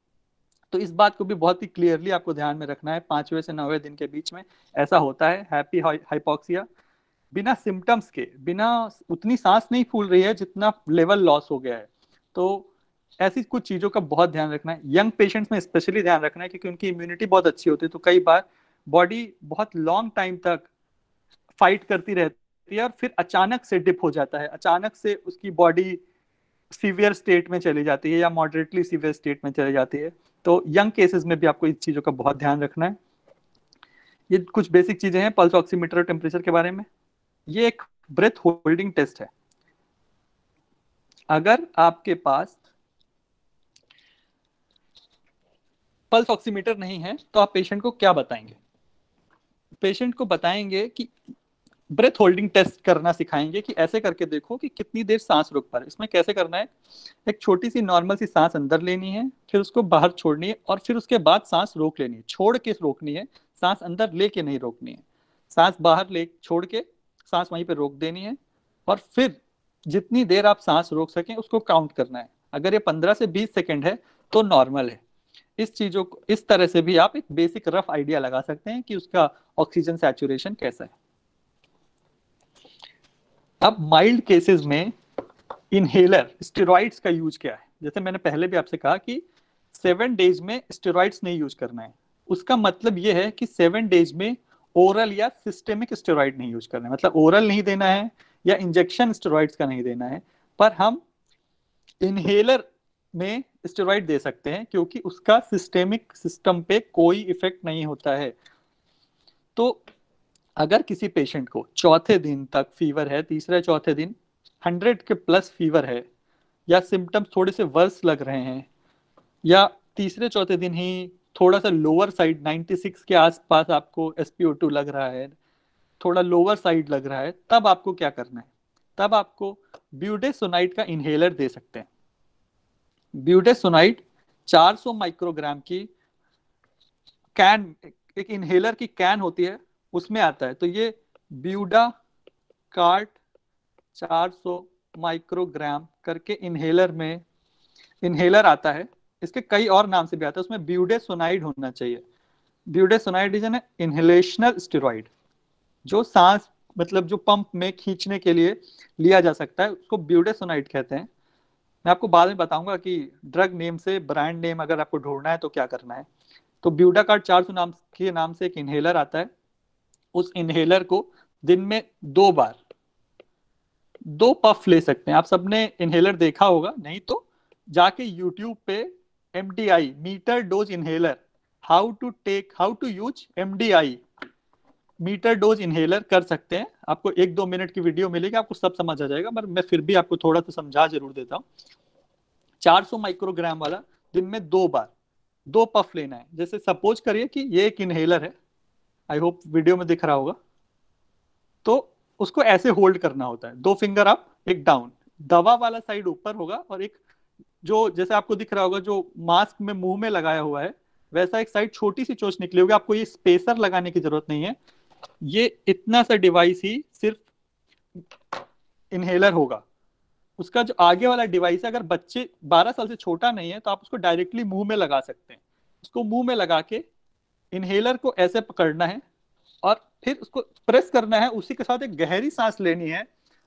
तो इस बात को भी बहुत ही क्लियरली आपको ध्यान में रखना है। 5वें से 9वें दिन के बीच में ऐसा होता है हैप्पी हाइपोक्सिया, बिना सिम्टम्स के, बिना उतनी सांस नहीं फूल रही है जितना लेवल लॉस हो गया है। तो ऐसी कुछ चीजों का बहुत ध्यान रखना है। यंग पेशेंट्स में स्पेशली ध्यान रखना है, क्योंकि उनकी इम्यूनिटी बहुत अच्छी होती है, तो कई बार बॉडी बहुत लॉन्ग टाइम तक फाइट करती रहती है और फिर अचानक से डिप हो जाता है, अचानक से उसकी बॉडी सीवियर स्टेट में चली जाती है या मॉडरेटली सीवियर स्टेट में चली जाती है। तो यंग केसेस में भी आपको इस चीजों का बहुत ध्यान रखना है। ये कुछ बेसिक चीजें हैं पल्स ऑक्सीमीटर और टेम्परेचर के बारे में। ये एक ब्रेथ होल्डिंग टेस्ट है। अगर आपके पास पल्स ऑक्सीमीटर नहीं है तो आप पेशेंट को क्या बताएंगे? पेशेंट को बताएंगे कि ब्रेथ होल्डिंग टेस्ट करना सिखाएंगे कि ऐसे करके देखो कि कितनी देर सांस रोक पा रहे। इसमें कैसे करना है, एक छोटी सी नॉर्मल सी सांस अंदर लेनी है, फिर उसको बाहर छोड़नी है और फिर उसके बाद सांस रोक लेनी है, छोड़ के रोकनी है, सांस अंदर लेके नहीं रोकनी है। सांस बाहर ले छोड़ के सांस वहीं पे रोक देनी है और फिर जितनी देर आप सांस रोक सकें उसको काउंट करना है। अगर ये 15 से 20 सेकेंड है तो नॉर्मल है। इस चीजों को इस तरह से भी आप एक बेसिक रफ आइडिया लगा सकते हैं कि उसका ऑक्सीजन सैचुरेशन कैसा है। अब माइल्ड केसेस में इनहेलर स्टेरॉइड्स का यूज क्या है। जैसे मैंने पहले भी आपसे कहा कि 7 डेज में स्टेरॉइड्स नहीं यूज करना है। उसका मतलब ये है कि 7 डेज में ओरल या सिस्टेमिक स्टेरॉइड नहीं यूज करना है, मतलब ओरल नहीं देना है या इंजेक्शन स्टेरॉइड्स का नहीं देना है, पर हम इनहेलर में स्टेरॉइड दे सकते हैं क्योंकि उसका सिस्टेमिक सिस्टम पे कोई इफेक्ट नहीं होता है। तो अगर किसी पेशेंट को चौथे दिन तक फीवर है, तीसरे चौथे दिन 100 के प्लस फीवर है, या सिम्टम्स थोड़े से वर्स लग रहे हैं, या तीसरे चौथे दिन ही थोड़ा सा लोअर साइड 96 के आसपास आपको SpO2 लग रहा है, थोड़ा लोअर साइड लग रहा है, तब आपको क्या करना है, तब आपको ब्यूडेसोनाइड का इनहेलर दे सकते हैं। ब्यूडेसोनाइड 400 माइक्रोग्राम की कैन, एक इनहेलर की कैन होती है, उसमें आता है। तो ये ब्यूडा कार्ट 400 माइक्रोग्राम करके इनहेलर में इनहेलर आता है। इसके कई और नाम से भी आता है, उसमें ब्यूडेसोनाइड होना चाहिए। ब्यूडेसोनाइड इज एन इनहेलेशनल स्टेरॉइड, जो सांस मतलब जो पंप में खींचने के लिए लिया जा सकता है, उसको ब्यूडेसोनाइड कहते हैं। मैं आपको बाद में बताऊंगा कि ड्रग नेम से ब्रांड नेम अगर आपको ढूंढना है तो क्या करना है। तो ब्यूडाकार्ड 400 नाम के नाम से एक इनहेलर आता है। उस इनहेलर को दिन में 2 बार 2 पफ ले सकते हैं। आप सबने इनहेलर देखा होगा, नहीं तो जाके यूट्यूब पे MDI meter dose inhaler, how to use MDI meter dose inhaler कर सकते हैं। आपको 1-2 मिनट की वीडियो मिलेगी, आपको सब समझ आ जाएगा, पर मैं फिर भी आपको थोड़ा सा समझा जरूर देता हूँ। 400 माइक्रोग्राम वाला दिन में 2 बार 2 पफ लेना है। जैसे सपोज करिए कि ये एक इनहेलर है, आई होप वीडियो में दिख रहा होगा। तो उसको ऐसे होल्ड करना होता है, 2 फिंगर अप एक डाउन, दवा वाला साइड ऊपर होगा, और एक जो जैसे आपको दिख रहा होगा जो मास्क में मुंह में लगाया हुआ है, वैसा एक साइड छोटी सी चोंच निकली होगी। आपको ये स्पेसर लगाने की जरूरत नहीं है, ये इतना सा डिवाइस ही सिर्फ इनहेलर होगा। उसका जो आगे वाला डिवाइस है, अगर बच्चे 12 साल से छोटा नहीं है तो आप उसको डायरेक्टली मुंह में लगा सकते हैं। उसको मुंह में लगा के इनहेलर को ऐसे पकड़ना है और फिर उसको प्रेस करना है, उसी के साथ एक गहरी सांस लेनी है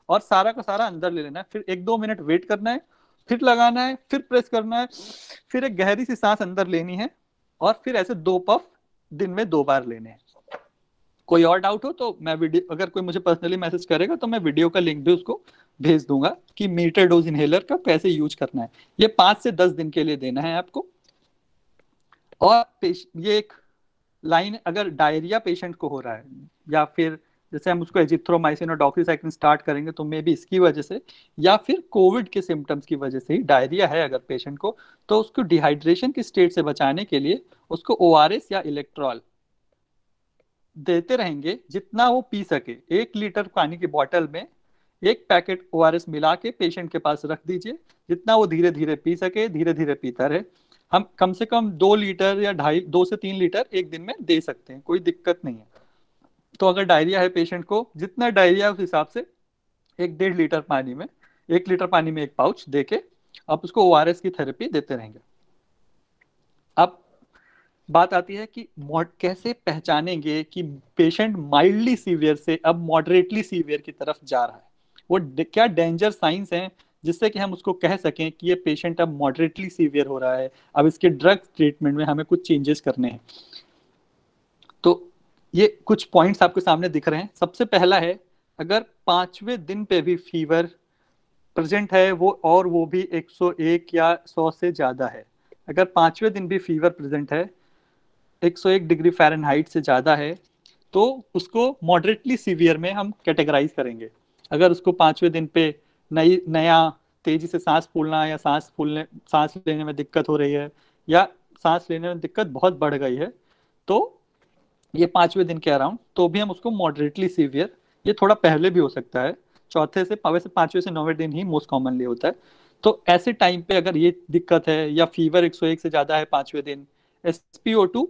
और सारा का सारा अंदर ले लेना है। फिर 1-2 मिनट वेट करना है, फिर लगाना है, फिर प्रेस करना है, फिर एक गहरी सी सांस अंदर लेनी है, और फिर ऐसे 2 पफ दिन में 2 बार लेने हैं। कोई और डाउट हो तो मैं वीडियो, अगर कोई मुझे पर्सनली मैसेज करेगा तो मैं वीडियो का लिंक भी उसको भेज दूंगा कि मीटर डोज इनहेलर का कैसे यूज करना है। ये 5 से 10 दिन के लिए देना है आपको। और ये एक लाइन, अगर डायरिया पेशेंट को हो रहा है, या फिर जैसे हम उसको एजिथ्रोमाइसिन और डॉक्सीसाइक्लिन स्टार्ट करेंगे तो मे बी इसकी वजह से, या फिर कोविड के सिम्टम्स की वजह से ही डायरिया है अगर पेशेंट को, तो उसको डिहाइड्रेशन की स्टेट से बचाने के लिए उसको ORS या इलेक्ट्रॉल देते रहेंगे जितना वो पी सके। 1 लीटर पानी की बोतल में 1 पैकेट ORS मिला के पेशेंट के पास रख दीजिए, जितना वो धीरे धीरे पी सके धीरे धीरे पीता रहे। हम कम से कम 2 लीटर या 2 से 3 लीटर एक दिन में दे सकते हैं, कोई दिक्कत नहीं है। तो अगर डायरिया है पेशेंट को, जितना डायरिया है उस हिसाब से 1-1.5 लीटर पानी में, 1 लीटर पानी में 1 पाउच दे के आप उसको ORS की थेरेपी देते रहेंगे। अब बात आती है कि कैसे पहचानेंगे कि पेशेंट माइल्डली सीवियर से अब मॉडरेटली सीवियर की तरफ जा रहा है। वो क्या डेंजर साइंस हैं जिससे कि हम उसको कह सकें कि ये पेशेंट अब मॉडरेटली सीवियर हो रहा है, अब इसके ड्रग ट्रीटमेंट में हमें कुछ चेंजेस करने हैं। तो ये कुछ पॉइंट्स आपके सामने दिख रहे हैं। सबसे पहला है, अगर 5वें दिन पे भी फीवर प्रेजेंट है वो, और वो भी 101 या 100 से ज़्यादा है, अगर 5वें दिन भी फीवर प्रेजेंट है 101 डिग्री फ़ारेनहाइट से ज़्यादा है, तो उसको मॉडरेटली सीवियर में हम कैटेगराइज करेंगे। अगर उसको 5वें दिन पे नया तेजी से सांस फूलना या सांस लेने में दिक्कत हो रही है, या सांस लेने में दिक्कत बहुत बढ़ गई है, तो ये 5वें दिन के अराउंड, तो भी हम उसको मॉडरेटली सीवियर, ये थोड़ा पहले भी हो सकता है, चौथे से वैसे 5वें से 9वें दिन ही मोस्ट कॉमनली होता है। तो ऐसे टाइम पे अगर ये दिक्कत है या फीवर 101 से ज्यादा है 5वें दिन, SpO2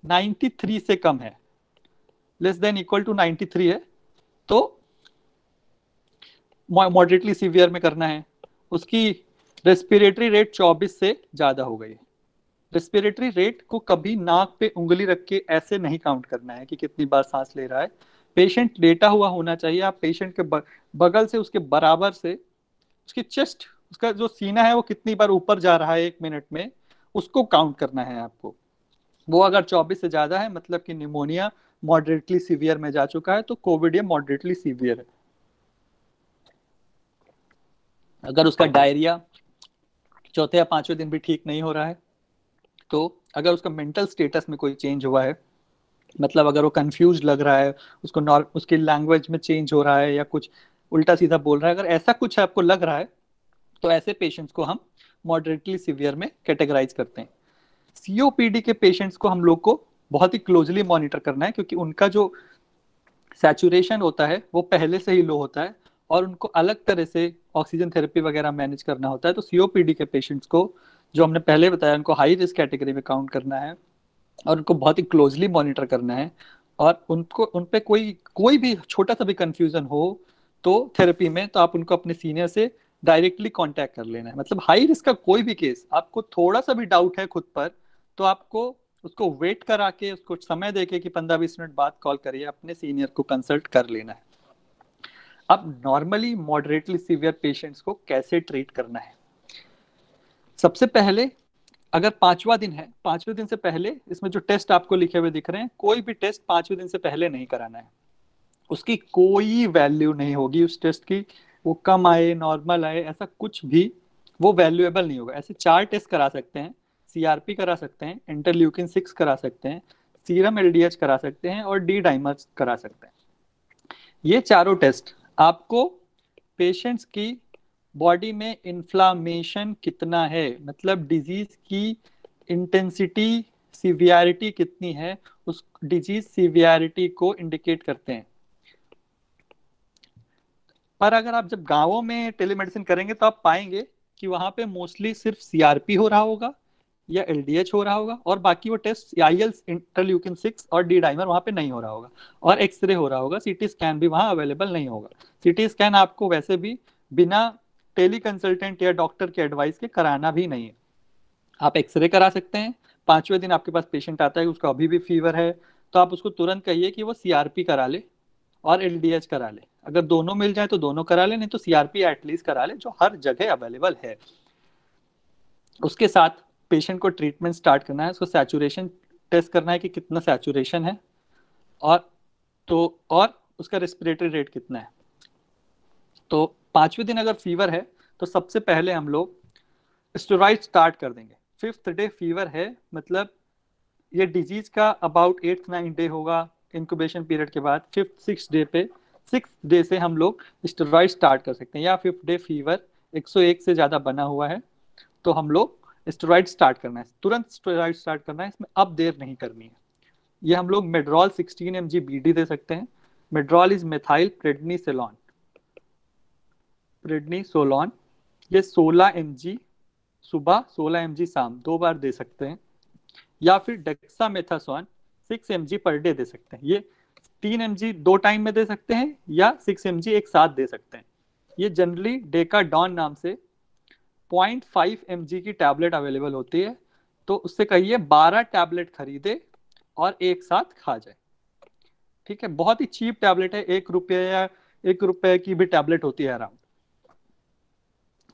93 से कम है, लेस देन इक्वल टू 93 है, तो मॉडरेटली सीवियर में करना है। उसकी रेस्पिरेटरी रेट 24 से ज्यादा हो गई है। रेस्पिरेटरी रेट को कभी नाक पे उंगली रख के ऐसे नहीं काउंट करना है कि कितनी बार सांस ले रहा है। पेशेंट लेटा हुआ होना चाहिए, आप पेशेंट के बगल से उसके बराबर से उसकी चेस्ट, उसका जो सीना है वो कितनी बार ऊपर जा रहा है 1 मिनट में, उसको काउंट करना है आपको। वो अगर 24 से ज्यादा है मतलब कि निमोनिया मॉडरेटली सीवियर में जा चुका है, तो कोविड ये मॉडरेटली सीवियर है। अगर उसका डायरिया चौथे या पांचवें दिन भी ठीक नहीं हो रहा है, तो अगर उसका मेंटल स्टेटस में कोई चेंज हुआ है, मतलब अगर वो कंफ्यूज लग रहा है, उसकी लैंग्वेज में चेंज हो रहा है या कुछ उल्टा सीधा बोल रहा है, अगर ऐसा कुछ आपको लग रहा है, तो ऐसे पेशेंट्स को हम मॉडरेटली सीवियर में कैटेगराइज करते हैं। सीओपीडी के पेशेंट्स को हम लोग को बहुत ही क्लोजली मॉनिटर करना है, क्योंकि उनका जो सैचुरेशन होता है वो पहले से ही लो होता है और उनको अलग तरह से ऑक्सीजन थेरेपी वगैरह मैनेज करना होता है। तो सीओपीडी के पेशेंट्स को, जो हमने पहले बताया, उनको हाई रिस्क कैटेगरी में काउंट करना है और उनको बहुत ही क्लोजली मॉनिटर करना है। और उनको उन पे कोई कोई भी छोटा सा भी कंफ्यूजन हो तो थेरेपी में, तो आप उनको अपने सीनियर से डायरेक्टली कांटेक्ट कर लेना है। मतलब हाई रिस्क का कोई भी केस, आपको थोड़ा सा भी डाउट है खुद पर, तो आपको उसको वेट करा के, उसको समय देके कि 15-20 मिनट बाद कॉल करिए, अपने सीनियर को कंसल्ट कर लेना है। अब नॉर्मली मॉडरेटली सीवियर पेशेंट्स को कैसे ट्रीट करना है? सबसे पहले, अगर 5वां दिन है, 5वें दिन से पहले इसमें जो टेस्ट आपको लिखे हुए दिख रहे हैं, कोई भी टेस्ट 5वें दिन से पहले नहीं कराना है। उसकी कोई वैल्यू नहीं होगी उस टेस्ट की, वो कम आए नॉर्मल आए ऐसा कुछ भी, वो वैल्यूएबल नहीं होगा। ऐसे 4 टेस्ट करा सकते हैं, सीआरपी करा सकते हैं, इंटरल्यूकिन 6 करा सकते हैं, सीरम एलडीएच करा सकते हैं और डी डाइमर करा सकते हैं। ये चारों टेस्ट आपको पेशेंट्स की बॉडी में इन्फ्लामेशन कितना है, मतलब डिजीज की इंटेंसिटी सिवियरिटी कितनी है, उस डिजीज सिवियरिटी को इंडिकेट करते हैं। पर अगर आप जब गांवों में टेलीमेडिसिन करेंगे तो आप पाएंगे कि वहां पे मोस्टली सिर्फ सीआरपी हो रहा होगा या एलडीएच हो रहा होगा, और बाकी वो टेस्ट आईएल, इंटरल्यूकिन 6 और डी डाइमर वहां पे नहीं हो रहा होगा, और एक्सरे हो रहा होगा, सीटी स्कैन भी वहां अवेलेबल नहीं होगा। सीटी स्कैन आपको वैसे भी बिना टेली कंसल्टेंट या डॉक्टर के एडवाइस के कराना भी नहीं है। आप एक्सरे करा सकते हैं। 5वें दिन आपके पास पेशेंट आता है, उसका अभी भी फीवर है, तो आप उसको तुरंत कहिए कि वो सीआरपी करा ले और एलडीएच करा ले। अगर दोनों मिल जाए तो दोनों करा ले, नहीं तो सीआरपी एटलीस्ट करा ले, जो हर जगह अवेलेबल है। उसके साथ पेशेंट को ट्रीटमेंट स्टार्ट करना है, उसको सैचुरेशन टेस्ट करना है कि कितना सैचुरेशन है, और उसका रेस्पिरेटरी रेट कितना है। तो 5वें दिन अगर फीवर है तो सबसे पहले हम लोग स्टेरॉइड स्टार्ट कर देंगे। 5th डे फीवर है, मतलब ये डिजीज का अबाउट 8th-9th डे होगा इंक्यूबेशन पीरियड के बाद। 5th-6th डे पे, 6th डे से हम लोग स्टेरॉइड स्टार्ट कर सकते हैं, या 5th डे फीवर 101 से ज्यादा बना हुआ है तो हम लोग स्टेरॉइड स्टार्ट करना है, तुरंत स्टेरॉइड स्टार्ट करना है, इसमें अब देर नहीं करनी है। ये हम लोग मेड्रॉल 16 mg बीडी दे सकते हैं। मेड्रॉल इज मेथाइल प्रेडनिसोलोन, प्रेडनिसोलोन। ये 16 mg सुबह, 16 mg शाम, 2 बार दे सकते हैं। या फिर dexamethasone 6 mg per day they सकते हैं। ये 3 mg 2 टाइम में दे सकते हैं या 6 mg एक साथ दे सकते हैं। ये जनरली डेकाडॉन नाम से 0.5 mg की टैबलेट अवेलेबल होती है, तो उससे कहिए 12 टैबलेट खरीदे और एक साथ खा जाए। ठीक है, बहुत ही चीप टैबलेट है, 1 रुपये या 1 रुपये की भी टैबलेट होती है अराउंड।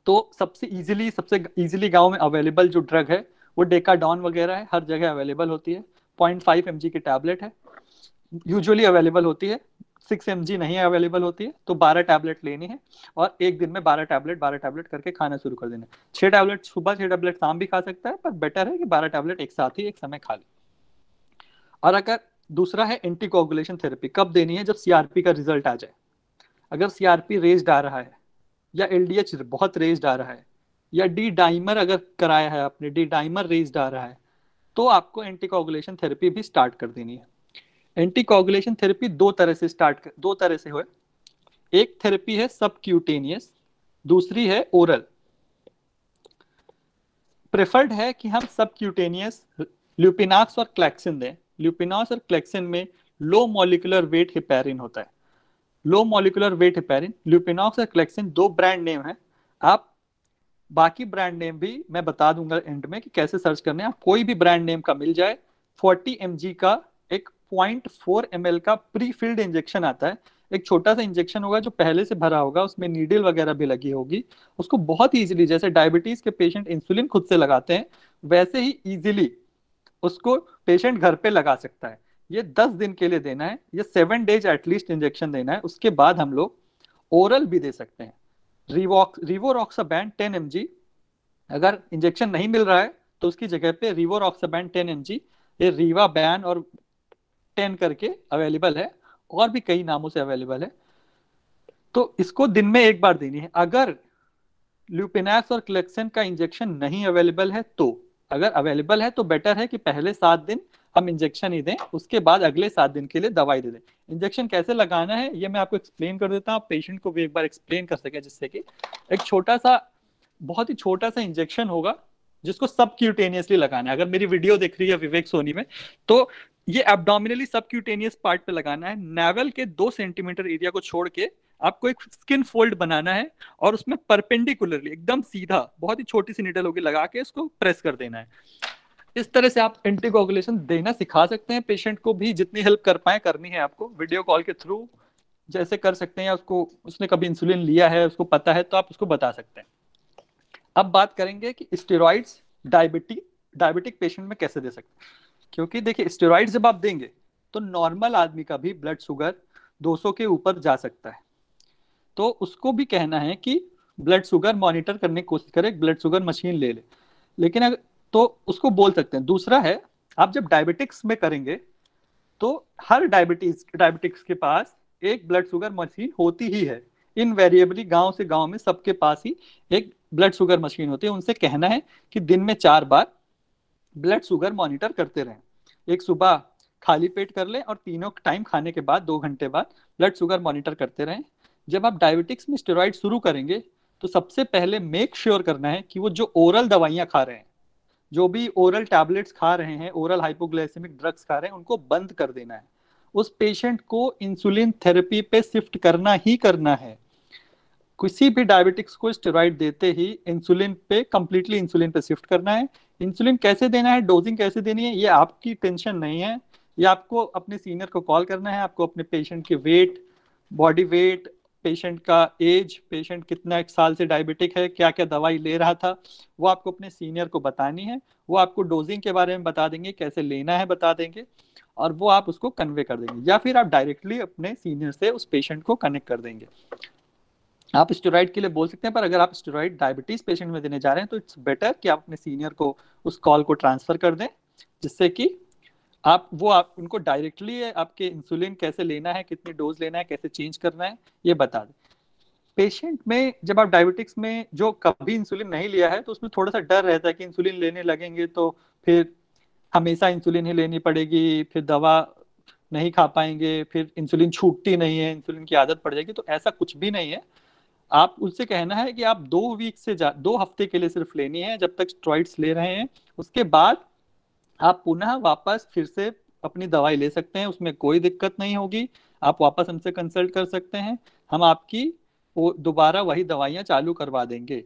तो सबसे इजीली गांव में अवेलेबल जो ड्रग है वो डेकाडॉन वगैरह है, हर जगह अवेलेबल होती है। 0.5 mg की टैबलेट है, यूजुअली अवेलेबल होती है। 6 mg नहीं अवेलेबल होती है, तो 12 टैबलेट लेनी है और एक दिन में 12 टैबलेट करके खाना शुरू कर देना है। 6 टैबलेट सुबह, 6 टैबलेट शाम भी खा सकता है, पर बेटर है कि 12 टैबलेट एक साथ ही एक समय खा ले। और अगर दूसरा है एंटीकोगुलेशन थेरेपी, कब देनी है? जब सीआरपी का रिजल्ट आ जाए। अगर सीआरपी रेज्ड आ रहा है या एलडीएच बहुत रेज्ड आ रहा है या डी डाइमर अगर कराया है आपने, डी डाइमर रेज्ड आ रहा है, तो आपको एंटीकोगुलेशन थेरेपी भी स्टार्ट कर देनी है। एंटीकोगुलेशन थेरेपी दो तरह से हुए। एक थेरेपी है सबक्यूटेनियस, दूसरी है ओरल। प्रेफर्ड है कि हम सबक्यूटेनियस ल्यूपिनाक्स और क्लैक्सिन दें। ल्यूपिनाक्स और क्लैक्सिन में लो मॉलिक्यूलर वेट हेपेरिन होता है। लो मॉलिक्यूलर वेट हेपेरिन, ल्यूपिनॉक्स और क्लेक्सिन 2 ब्रांड नेम है। आप बाकी ब्रांड नेम भी मैं बता दूंगा एंड में कि कैसे सर्च करने हैं। आप कोई भी ब्रांड नेम का मिल जाए। 40 mg का एक 0.4 ml का प्री फिल्ड इंजेक्शन आता है। एक छोटा सा इंजेक्शन होगा जो पहले से भरा होगा, उसमें नीडल वगैरह भी लगी होगी, उसको बहुत इजीली, जैसे डायबिटीज के पेशेंट इंसुलिन खुद से लगाते हैं वैसे ही इजीली उसको पेशेंट घर पे लगा सकता है। ये 10 दिन के लिए देना है, ये 7 डेज एटलीस्ट इंजेक्शन देना है। उसके बाद हम लोग ओरल भी दे सकते हैं। रिवोरॉक्साबैन 10 mg, अगर इंजेक्शन नहीं मिल रहा है तो उसकी जगह पे रिवोरॉक्साबैन 10 mg, ये रीवा बैन और 10 करके अवेलेबल है, और भी कई नामों से अवेलेबल है। तो इसको दिन में एक बार देनी है। अगर ल्यूपिनैक्स और क्लेक्सन का इंजेक्शन नहीं अवेलेबल है तो, अगर अवेलेबल है तो बेटर है कि पहले 7 दिन हम इंजेक्शन ही दें, उसके बाद अगले 7 दिन के लिए दवाई दे दें। इंजेक्शन कैसे लगाना है ये मैं आपको एक्सप्लेन कर देता हूँ, पेशेंट को भी एक बार एक्सप्लेन कर सके, जिससे कि एक छोटा सा, बहुत ही छोटा सा इंजेक्शन होगा जिसको सबक्यूटेनियसली लगाना है। अगर मेरी वीडियो देख रही है विवेक सोनी में, तो ये एब्डोमिनली सबक्यूटेनियस पार्ट पे लगाना है। नेवल के 2 सेंटीमीटर एरिया को छोड़ के आपको एक स्किन फोल्ड बनाना है, और उसमें परपेंडिकुलरली एकदम सीधा बहुत ही छोटी सी निडल होगी लगा के उसको प्रेस कर देना है। इस तरह से आप एंटीकोगुलेशन देना सिखा सकते हैं पेशेंट को भी, जितनी हेल्प कर पाए करनी है आपको, वीडियो कॉल के थ्रू जैसे कर सकते हैं, या उसको, उसने कभी इंसुलिन लिया है उसको पता है तो आप उसको बता सकते हैं। अब बात करेंगे कि स्टेरॉइड्स डायबिटिक पेशेंट में कैसे दे सकते हैं। क्योंकि देखिए स्टेरॉइड्स जब आप देंगे तो नॉर्मल आदमी का भी ब्लड शुगर 200 के ऊपर जा सकता है, तो उसको भी कहना है कि ब्लड शुगर मॉनिटर करने की कोशिश करे, ब्लड शुगर मशीन ले ले। लेकिन अगर, तो उसको बोल सकते हैं। दूसरा है, आप जब डायबिटिक्स में करेंगे तो हर डायबिटिक्स के पास एक ब्लड शुगर मशीन होती ही है, इनवेरिएबली गांव से गांव में सबके पास ही एक ब्लड शुगर मशीन होती है। उनसे कहना है कि दिन में 4 बार ब्लड शुगर मॉनिटर करते रहें। एक सुबह खाली पेट कर लें और तीनों टाइम खाने के बाद 2 घंटे बाद ब्लड शुगर मॉनिटर करते रहें। जब आप डायबिटिक्स में स्टेरॉइड शुरू करेंगे तो सबसे पहले मेक श्योर करना है कि वो जो ओरल दवाइयां खा रहे हैं, जो भी ओरल टैबलेट्स खा रहे हैं, ओरल हाइपोग्लाइसेमिक ड्रग्स खा रहे हैं, उनको बंद कर देना है। उस पेशेंट को इंसुलिन थेरेपी पे शिफ्ट करना ही करना है। किसी भी डायबिटिक्स को स्टेरॉइड देते ही इंसुलिन पे, कंप्लीटली इंसुलिन पे शिफ्ट करना है। इंसुलिन कैसे देना है, डोजिंग कैसे देनी है, ये आपकी टेंशन नहीं है। ये आपको अपने सीनियर को कॉल करना है। आपको अपने पेशेंट के वेट, बॉडी वेट, पेशेंट का एज, पेशेंट कितना एक साल से डायबिटिक है, क्या क्या दवाई ले रहा था, वो आपको अपने सीनियर को बतानी है। वो आपको डोजिंग के बारे में बता देंगे, कैसे लेना है बता देंगे, और वो आप उसको कन्वे कर देंगे, या फिर आप डायरेक्टली अपने सीनियर से उस पेशेंट को कनेक्ट कर देंगे। आप स्टेरॉइड के लिए बोल सकते हैं, पर अगर आप स्टेरॉइड डायबिटीज पेशेंट में देने जा रहे हैं तो इट्स बेटर कि आप अपने सीनियर को उस कॉल को ट्रांसफर कर दें, जिससे कि आप उनको डायरेक्टली आपके इंसुलिन कैसे लेना है, कितनी डोज लेना है, कैसे चेंज करना है, ये बता दें। पेशेंट में जब आप डायबिटिक्स में जो कभी इंसुलिन नहीं लिया है तो उसमें थोड़ा सा डर रहता है कि इंसुलिन लेने लगेंगे तो फिर हमेशा इंसुलिन ही लेनी पड़ेगी, फिर दवा नहीं खा पाएंगे, फिर इंसुलिन छूटती नहीं है, इंसुलिन की आदत पड़ जाएगी। तो ऐसा कुछ भी नहीं है। आप उससे कहना है कि आप 2 वीक से 2 हफ्ते के लिए सिर्फ लेनी है जब तक स्टेरॉइड्स ले रहे हैं। उसके बाद आप पुनः वापस फिर से अपनी दवाई ले सकते हैं, उसमें कोई दिक्कत नहीं होगी। आप वापस हमसे कंसल्ट कर सकते हैं, हम आपकी वो दोबारा वही दवाइयाँ चालू करवा देंगे।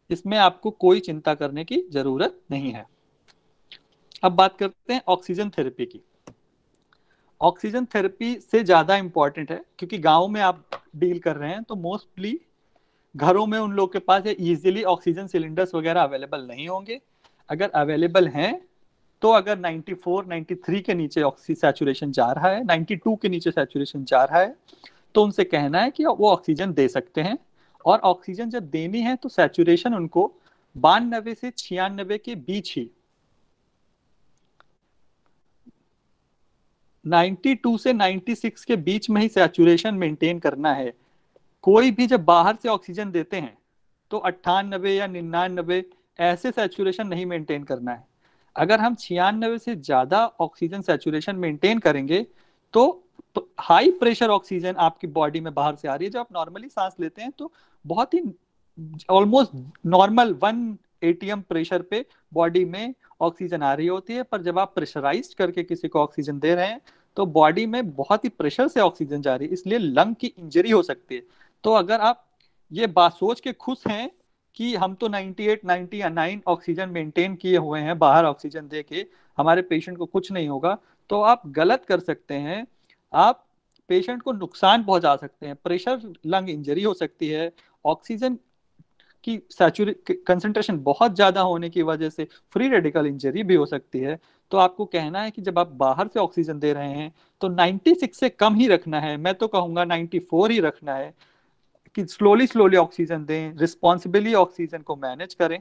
इसमें आपको कोई चिंता करने की जरूरत नहीं है। अब बात करते हैं ऑक्सीजन थेरेपी की। ऑक्सीजन थेरेपी से ज़्यादा इम्पॉर्टेंट है, क्योंकि गाँव में आप डील कर रहे हैं तो मोस्टली घरों में उन लोग के पास इजीली ऑक्सीजन सिलेंडर्स वगैरह अवेलेबल नहीं होंगे। अगर अवेलेबल हैं तो अगर 94 93 के नीचे ऑक्सी सैचुरेशन जा रहा है, 92 के नीचे सैचुरेशन जा रहा है, तो उनसे कहना है कि वो ऑक्सीजन दे सकते हैं। और ऑक्सीजन जब देनी है तो सैचुरेशन उनको 92 से 96 के बीच ही, 92 से 96 के बीच में ही सैचुरेशन मेंटेन करना है। कोई भी जब बाहर से ऑक्सीजन देते हैं तो 98 या 99 ऐसे सैचुरेशन नहीं मेंटेन करना है। अगर हम 96 से ज्यादा ऑक्सीजन सैचुरेशन मेंटेन करेंगे तो हाई प्रेशर ऑक्सीजन आपकी बॉडी में बाहर से आ रही है। जब आप नॉर्मली सांस लेते हैं तो बहुत ही ऑलमोस्ट नॉर्मल 1 एटीएम प्रेशर पे बॉडी में ऑक्सीजन आ रही होती है, पर जब आप प्रेशराइज करके किसी को ऑक्सीजन दे रहे हैं तो बॉडी में बहुत ही प्रेशर से ऑक्सीजन जा रही है, इसलिए लंग की इंजरी हो सकती है। तो अगर आप ये बात सोच के खुश हैं कि हम तो 98 90 या 9 ऑक्सीजन मेंटेन किए हुए हैं बाहर ऑक्सीजन दे के, हमारे पेशेंट को कुछ नहीं होगा, तो आप गलत कर सकते हैं। आप पेशेंट को नुकसान पहुंचा सकते हैं, प्रेशर लंग इंजरी हो सकती है, ऑक्सीजन की कंसंट्रेशन बहुत ज्यादा होने की वजह से फ्री रेडिकल इंजरी भी हो सकती है। तो आपको कहना है कि जब आप बाहर से ऑक्सीजन दे रहे हैं तो 96 से कम ही रखना है, मैं तो कहूंगा 94 ही रखना है, कि स्लोली स्लोली ऑक्सीजन दें, रिस्पॉन्सिबली ऑक्सीजन को मैनेज करें।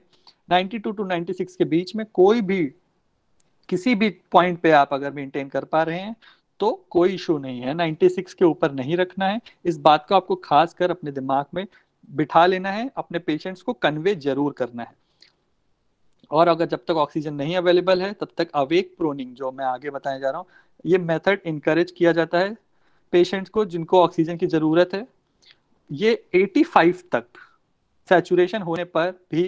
92 टू 96 के बीच में कोई भी किसी भी पॉइंट पे आप अगर मेंटेन कर पा रहे हैं तो कोई इशू नहीं है, 96 के ऊपर नहीं रखना है। इस बात को आपको खास कर अपने दिमाग में बिठा लेना है, अपने पेशेंट्स को कन्वे जरूर करना है। और अगर जब तक ऑक्सीजन नहीं अवेलेबल है तब तक अवेक प्रोनिंग, जो मैं आगे बताने जा रहा हूँ, ये मेथड इनकरेज किया जाता है पेशेंट्स को जिनको ऑक्सीजन की जरूरत है। ये 85 तक सैचुरेशन होने पर भी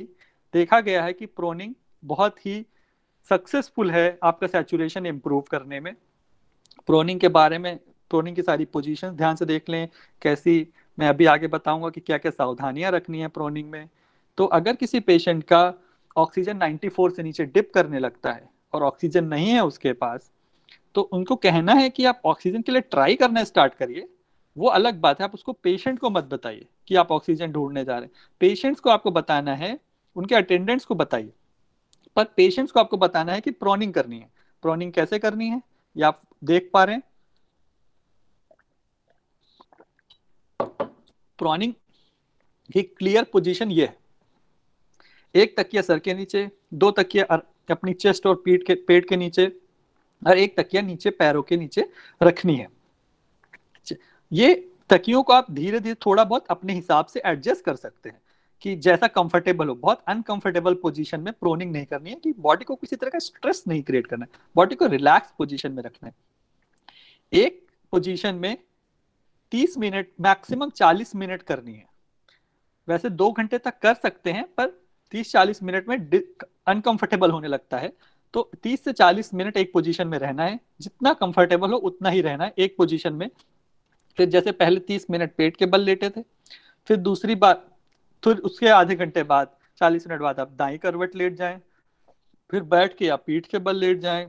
देखा गया है कि प्रोनिंग बहुत ही सक्सेसफुल है आपका सैचुरेशन इंप्रूव करने में। प्रोनिंग के बारे में, प्रोनिंग की सारी पोजीशंस ध्यान से देख लें कैसी, मैं अभी आगे बताऊंगा कि क्या क्या सावधानियां रखनी है प्रोनिंग में। तो अगर किसी पेशेंट का ऑक्सीजन 94 से नीचे डिप करने लगता है और ऑक्सीजन नहीं है उसके पास, तो उनको कहना है कि आप ऑक्सीजन के लिए ट्राई करना स्टार्ट करिए। वो अलग बात है, आप उसको पेशेंट को मत बताइए कि आप ऑक्सीजन ढूंढने जा रहे हैं। पेशेंट्स को आपको बताना है, उनके अटेंडेंट्स को बताइए, पर पेशेंट्स को आपको बताना है कि प्रोनिंग करनी है। प्रोनिंग कैसे करनी है ये आप देख पा रहे हैं। प्रोनिंग की क्लियर पोजीशन ये है, एक तकिया सर के नीचे, दो तकिया अपनी चेस्ट और पेट के नीचे, और एक तकिया नीचे पैरों के नीचे रखनी है। ये तकियों को आप धीरे धीरे थोड़ा बहुत अपने हिसाब से एडजस्ट कर सकते हैं कि जैसा कंफर्टेबल हो। बहुत अनकंफर्टेबल पोजीशन में प्रोनिंग नहीं करनी है, कि बॉडी को किसी तरह का स्ट्रेस नहीं क्रिएट करना है, बॉडी को रिलैक्स पोजीशन में रखना है। एक पोजीशन में 30 मिनट मैक्सिमम 40 मिनट करनी है। वैसे 2 घंटे तक कर सकते हैं, पर 30-40 मिनट में अनकंफर्टेबल होने लगता है। तो 30 से 40 मिनट एक पोजीशन में रहना है, जितना कंफर्टेबल हो उतना ही रहना है एक पोजीशन में। फिर जैसे पहले 30 मिनट पेट के बल लेटे थे, फिर दूसरी बार, फिर उसके आधे घंटे बाद 40 मिनट बाद आप दाई करवट लेट जाएं, फिर बैठ के आप पीठ के बल लेट जाएं,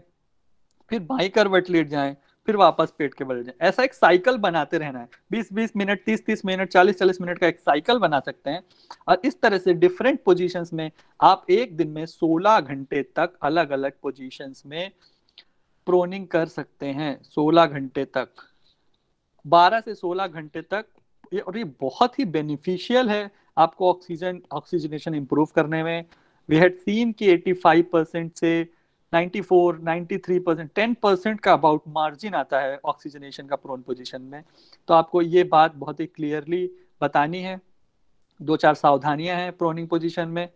फिर बाई करवट लेट जाएं, फिर वापस पेट के बल लेट जाएं। ऐसा एक साइकिल बनाते रहना है, 20-20 मिनट, 30-30 मिनट, 40-40 मिनट का एक साइकिल बना सकते हैं। और इस तरह से डिफरेंट पोजीशंस में आप एक दिन में 16 घंटे तक अलग अलग पोजीशंस में प्रोनिंग कर सकते हैं। 16 घंटे तक, 12 से 16 घंटे तक। और ये बहुत ही बेनिफिशियल है आपको ऑक्सीजनेशन इंप्रूव करने में। वी हैड सीन कि 85% से 94, 93%, 10% का अबाउट मार्जिन आता है ऑक्सीजनेशन का प्रोन पोजीशन में। तो आपको ये बात बहुत ही क्लियरली बतानी है। 2-4 सावधानियां हैं प्रोनिंग पोजीशन में।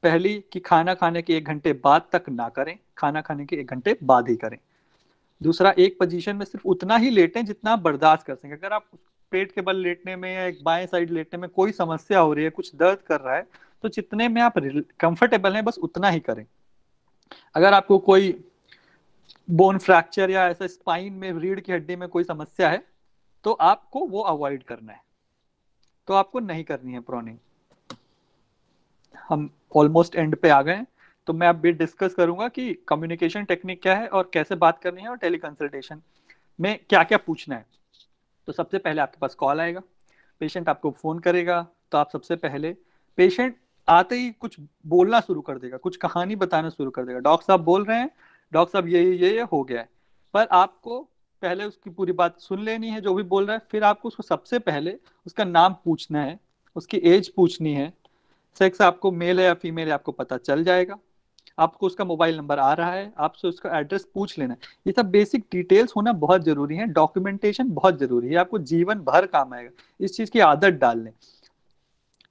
पहली कि खाना खाने के 1 घंटे बाद तक ना करें, खाना खाने के 1 घंटे बाद ही करें। दूसरा, एक पोजीशन में सिर्फ उतना ही लेटें जितना आप बर्दाश्त कर सकें। अगर आप पेट के बल लेटने में या एक बाएं साइड लेटने में कोई समस्या हो रही है, कुछ दर्द कर रहा है, तो जितने में आप कंफर्टेबल हैं बस उतना ही करें। अगर आपको कोई बोन फ्रैक्चर या ऐसा स्पाइन में, रीढ़ की हड्डी में कोई समस्या है, तो आपको वो अवॉइड करना है, तो आपको नहीं करनी है प्रोनिंग। हम ऑलमोस्ट एंड पे आ गए हैं, तो मैं अब भी डिस्कस करूंगा कि कम्युनिकेशन टेक्निक क्या है और कैसे बात करनी है, और टेलीकंसल्टेशन में क्या क्या पूछना है। तो सबसे पहले आपके पास कॉल आएगा, पेशेंट आपको फोन करेगा, तो आप सबसे पहले, पेशेंट आते ही कुछ बोलना शुरू कर देगा, कुछ कहानी बताना शुरू कर देगा, डॉक्टर साहब बोल रहे हैं, डॉक्टर साहब ये हो गया है। पर आपको पहले उसकी पूरी बात सुन लेनी है जो भी बोल रहा है, फिर आपको उसको सबसे पहले उसका नाम पूछना है, उसकी एज पूछनी है, सेक्स आपको मेल है या फीमेल है आपको पता चल जाएगा, आपको उसका मोबाइल नंबर आ रहा है, आपसे उसका एड्रेस पूछ लेना है। ये सब बेसिक डिटेल्स होना बहुत जरूरी है, डॉक्यूमेंटेशन बहुत जरूरी है, आपको जीवन भर काम आएगा, इस चीज की आदत डाल लें।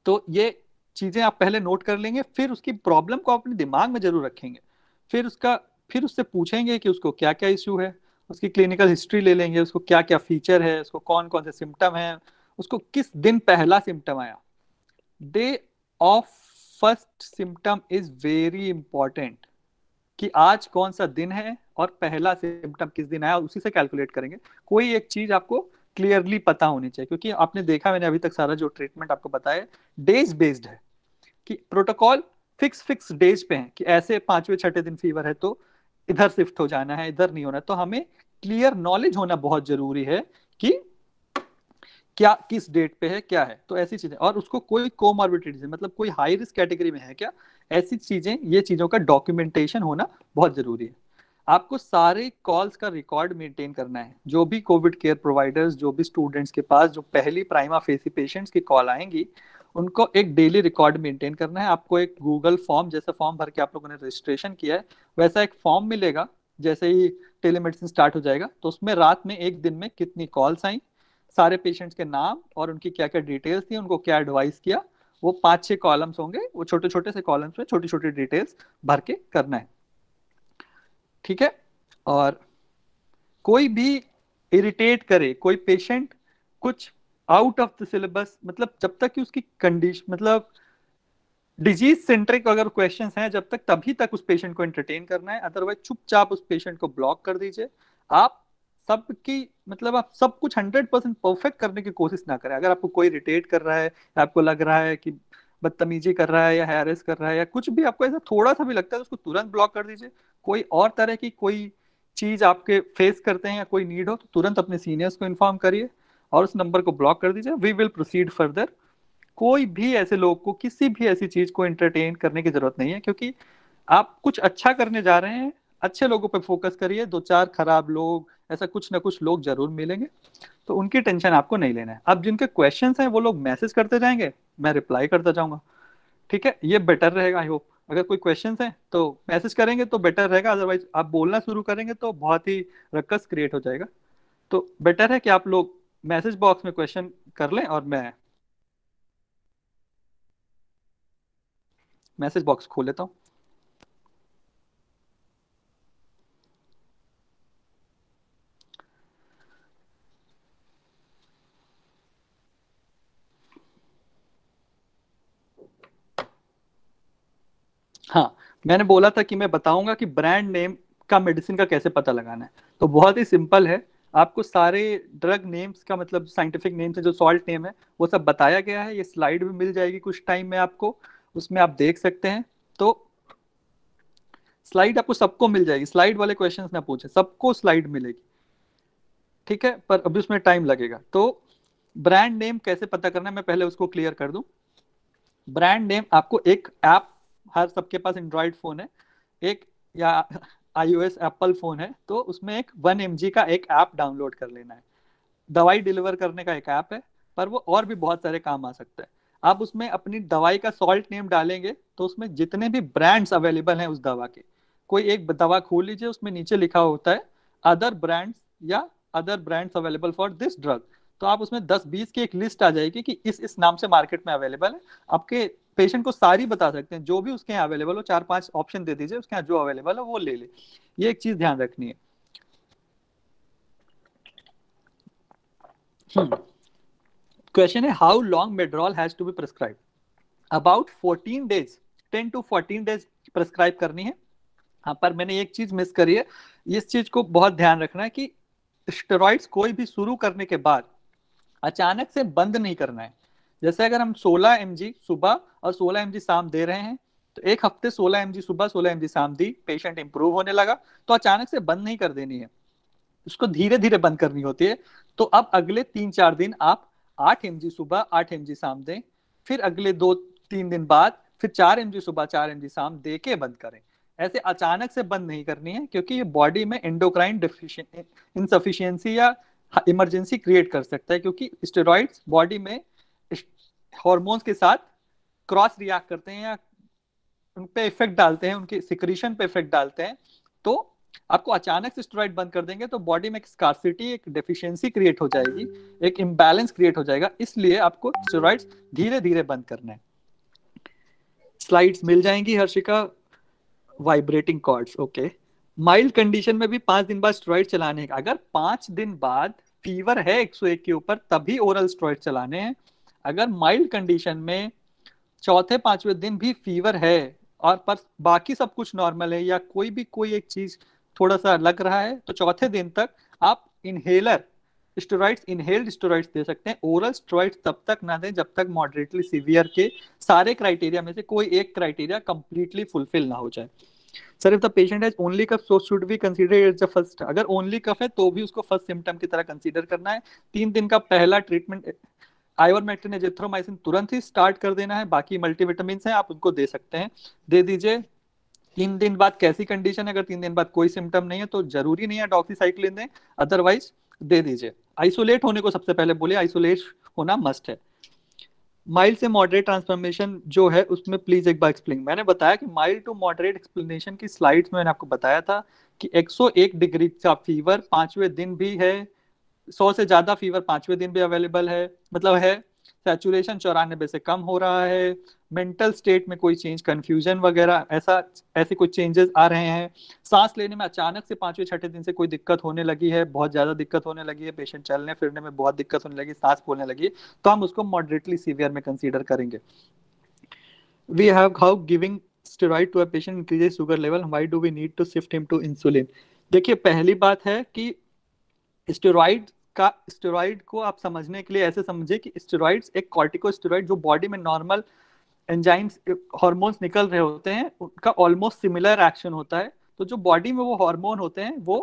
तो ये चीजें आप पहले नोट कर लेंगे, फिर उसकी प्रॉब्लम को अपने दिमाग में जरूर रखेंगे, फिर उससे पूछेंगे कि उसको क्या क्या इश्यू है, उसकी क्लिनिकल हिस्ट्री ले लेंगे, उसको क्या क्या फीचर है, उसको कौन कौन से सिम्टम है, उसको किस दिन पहला सिम्टम आया। Day of first symptom is very important, कि आज कौन सा दिन है और पहला सिम्टम किस दिन आया, उसी से कैलकुलेट करेंगे। कोई एक चीज आपको क्लियरली पता होनी चाहिए, क्योंकि आपने देखा, मैंने अभी तक सारा जो ट्रीटमेंट आपको बताया डेज बेस्ड है, कि प्रोटोकॉल फिक्स डेज पे है, कि ऐसे 5वें-6ठे दिन फीवर है तो इधर शिफ्ट हो जाना है, इधर नहीं होना। तो हमें क्लियर नॉलेज होना बहुत जरूरी है कि क्या किस डेट पे है क्या है, तो ऐसी चीजें, और उसको कोई कोमॉर्बिडिटीज है मतलब कोई हाई रिस्क कैटेगरी में है क्या, ऐसी चीजें, ये चीजों का डॉक्यूमेंटेशन होना बहुत जरूरी है। आपको सारे कॉल्स का रिकॉर्ड मेंटेन करना है, जो भी कोविड केयर प्रोवाइडर्स, जो भी स्टूडेंट्स के पास जो पहली प्राइमा फेसी पेशेंट्स की कॉल आएंगी, उनको एक डेली रिकॉर्ड मेंटेन करना है। आपको एक गूगल फॉर्म, जैसा फॉर्म भर के आप लोगों ने रजिस्ट्रेशन किया है वैसा एक फॉर्म मिलेगा जैसे ही टेलीमेडिसिन स्टार्ट हो जाएगा, तो उसमें रात में एक दिन में कितनी कॉल्स आई, सारे पेशेंट्स के नाम और उनकी क्या क्या डिटेल्स थी, उनको क्या एडवाइस किया, वो 5-6 कॉलम्स होंगे, वो छोटे छोटे से कॉलम्स में छोटी छोटी डिटेल्स भर के करना है। ठीक है। और कोई भी इरिटेट करे, कोई पेशेंट कुछ आउट ऑफ द सिलेबस, मतलब जब तक कि उसकी कंडीशन मतलब डिजीज सेंट्रिक अगर क्वेश्चंस हैं जब तक, तभी तक उस पेशेंट को एंटरटेन करना है, अदरवाइज चुपचाप उस पेशेंट को ब्लॉक कर दीजिए। आप सबकी मतलब आप सब कुछ 100% परफेक्ट करने की कोशिश ना करें। अगर आपको कोई इरिटेट कर रहा है, आपको लग रहा है कि बदतमीजी कर रहा है या हैरेस कर रहा है या कुछ भी आपको ऐसा थोड़ा सा भी लगता है, तो उसको तुरंत ब्लॉक कर दीजिए। कोई और तरह की कोई चीज आपके फेस करते हैं या कोई नीड हो तो तुरंत अपने सीनियर्स को इन्फॉर्म करिए और उस नंबर को ब्लॉक कर दीजिए। We will proceed further. कोई भी ऐसे लोग को किसी भी ऐसी चीज को एंटरटेन करने की जरूरत नहीं है, क्योंकि आप कुछ अच्छा करने जा रहे हैं। अच्छे लोगों पे फोकस करिए, दो चार खराब लोग, ऐसा कुछ ना कुछ लोग जरूर मिलेंगे, तो उनकी टेंशन आपको नहीं लेना है। अब जिनके क्वेश्चंस हैं वो लोग मैसेज करते जाएंगे, मैं रिप्लाई करता जाऊंगा। ठीक है, ये बेटर रहेगा। आई होप अगर कोई क्वेश्चंस हैं तो मैसेज करेंगे तो बेटर रहेगा, अदरवाइज आप बोलना शुरू करेंगे तो बहुत ही रक्कस क्रिएट हो जाएगा। तो बेटर है कि आप लोग मैसेज बॉक्स में क्वेश्चन कर लें, और मैं मैसेज बॉक्स खोल लेता हूँ। हाँ, मैंने बोला था कि मैं बताऊंगा कि ब्रांड नेम का मेडिसिन का कैसे पता लगाना है। तो बहुत ही सिंपल है, आपको सारे ड्रग नेम्स का मतलब साइंटिफिक नेम से जो सॉल्ट नेम है वो सब बताया गया है। ये स्लाइड भी मिल जाएगी कुछ टाइम में आपको, उसमें आप देख सकते हैं। तो स्लाइड आपको सबको मिल जाएगी, स्लाइड वाले क्वेश्चंस ना पूछे, सबको स्लाइड मिलेगी। ठीक है, पर अभी उसमें टाइम लगेगा। तो ब्रांड नेम कैसे पता करना है मैं पहले उसको क्लियर कर दूं। ब्रांड नेम आपको एक ऐप, हर सबके पास एंड्रॉइड फोन है एक, या iOS एप्पल फोन है, तो उसमें एक 1 mg का एक ऐप डाउनलोड कर लेना है। दवाई डिलीवर करने का एक ऐप है, पर वो और भी बहुत सारे काम आ सकता है। आप उसमें अपनी दवाई का सॉल्ट नेम डालेंगे तो उसमें जितने भी ब्रांड्स अवेलेबल हैं उस दवा के, कोई एक दवा खोल लीजिए, उसमें नीचे लिखा होता है अदर ब्रांड्स या other brands available for this drug. तो आप उसमें 10-20 की एक लिस्ट आ जाएगी कि इस नाम से मार्केट में अवेलेबल है। आपके पेशेंट को सारी बता सकते हैं, जो भी उसके यहाँ अवेलेबल हो, 4-5 ऑप्शन दे दीजिए, उसके यहाँ जो अवेलेबल है वो ले ले। ये एक चीज ध्यान रखनी है। क्वेश्चन है how long Medrol has to be prescribe. About 14 days, 10 to 14 days prescribe करनी है। हाँ, पर मैंने एक चीज मिस करी है, इस चीज को बहुत ध्यान रखना है कि स्टेरॉइड्स कोई भी शुरू करने के बाद अचानक से बंद नहीं करना है। जैसे अगर हम 16 mg सुबह और 16 mg शाम दे रहे हैं, तो एक हफ्ते 16 mg सुबह 16 mg शाम दी, पेशेंट इंप्रूव होने लगा, तो अचानक से बंद नहीं कर देनी है, उसको धीरे धीरे बंद करनी होती है। तो अब अगले 3-4 दिन आप 8 mg सुबह 8 mg शाम दें, फिर अगले 2-3 दिन बाद फिर 4 mg सुबह 4 mg शाम दे के बंद करें। ऐसे अचानक से बंद नहीं करनी है, क्योंकि ये बॉडी में एंडोक्राइन इनसफिशियंसी या इमरजेंसी क्रिएट कर सकता है, क्योंकि स्टेरॉइड्स बॉडी में हार्मोन्स के साथ क्रॉस रिएक्ट करते हैं या उन पे इफेक्ट डालते हैं, उनके सिक्रीशन पे इफेक्ट डालते हैं। तो आपको अचानक से स्टेरॉइड बंद कर देंगे तो बॉडी में एक स्कार्सिटी, एक डेफिशिएंसी क्रिएट हो जाएगी, एक इम्बैलेंस क्रिएट हो जाएगा। इसलिए आपको स्टेरॉइड्स धीरे धीरे बंद करना है। स्लाइड्स मिल जाएंगी Harshika. Vibrating cords, okay. Mild condition में भी 5 दिन बाद स्टेरॉइड चलाने हैं। अगर 5 दिन बाद फीवर है 101 के ऊपर तभी ओरल स्टेरॉइड चलाने हैं। अगर माइल्ड कंडीशन में चौथे 5वें दिन भी फीवर है और पर बाकी सब कुछ नॉर्मल है, या कोई एक चीज थोड़ा सा लग रहा है, तो चौथे दिन तक आप इनहेलर स्टेरॉइड्स, इनहेल्ड स्टेरॉइड्स दे सकते हैं। ओरल स्टेरॉइड्स तब तक ना दें जब तक मॉडरेटली सीवियर के सारे क्राइटेरिया में से कोई एक क्राइटेरिया कंप्लीटली फुलफिल ना हो जाए। Sir if the patient has only cough so should we consider it the first, अगर ओनली कफ है तो भी उसको फर्स्ट सिम्टम की तरह कंसीडर करना है। 3 दिन का पहला ट्रीटमेंट आइवरमेक्टिन एजिथ्रोमाइसिन तुरंत ही स्टार्ट कर देना है, बाकी मल्टीविटामिन हैं आप उनको दे सकते हैं, दे दीजिए। 3 दिन बाद कैसी कंडीशन है, अगर 3 दिन बाद कोई सिम्टम नहीं है तो जरूरी नहीं है डॉक्सीसाइक्लिन दें, अदरवाइज दे दीजिए। आइसोलेट होने को सबसे पहले बोले, आइसोलेट होना मस्ट है। माइल्ड से मॉडरेट ट्रांसफॉर्मेशन जो है उसमें प्लीज एक बार एक्सप्लेन, मैंने बताया कि माइल्ड टू मॉडरेट एक्सप्लेनेशन की स्लाइड्स में मैंने आपको बताया था कि 101 डिग्री का फीवर 5वें दिन भी है, 100 से ज्यादा फीवर 5वें दिन भी अवेलेबल है, मतलब है सैचुरेशन 94 से कम हो रहा है, मेंटल स्टेट में कोई चेंज, कंफ्यूजन वगैरह ऐसे कोई चेंजेस आ रहे हैं, सांस लेने में अचानक से 5वें 6ठे दिन से कोई दिक्कत होने लगी है, बहुत ज्यादा दिक्कत होने लगी है, पेशेंट चलने फिरने में बहुत दिक्कत होने लगी, सांस फूलने लगी है, तो हम उसको मॉडरेटली सीवियर में कंसीडर करेंगे। We have how giving steroid to a patient increases sugar level, why do we need to shift him to insulin. देखिए पहली बात है कि स्टेरॉइड को आप समझने के लिए ऐसे समझे कि स्टेरॉइड्स एक कॉर्टिकोस्टेरॉइड जो बॉडी में नॉर्मल एंजाइम्स हार्मोन्स निकल रहे होते हैं उनका ऑलमोस्ट सिमिलर एक्शन होता है। तो जो बॉडी में वो हार्मोन होते हैं वो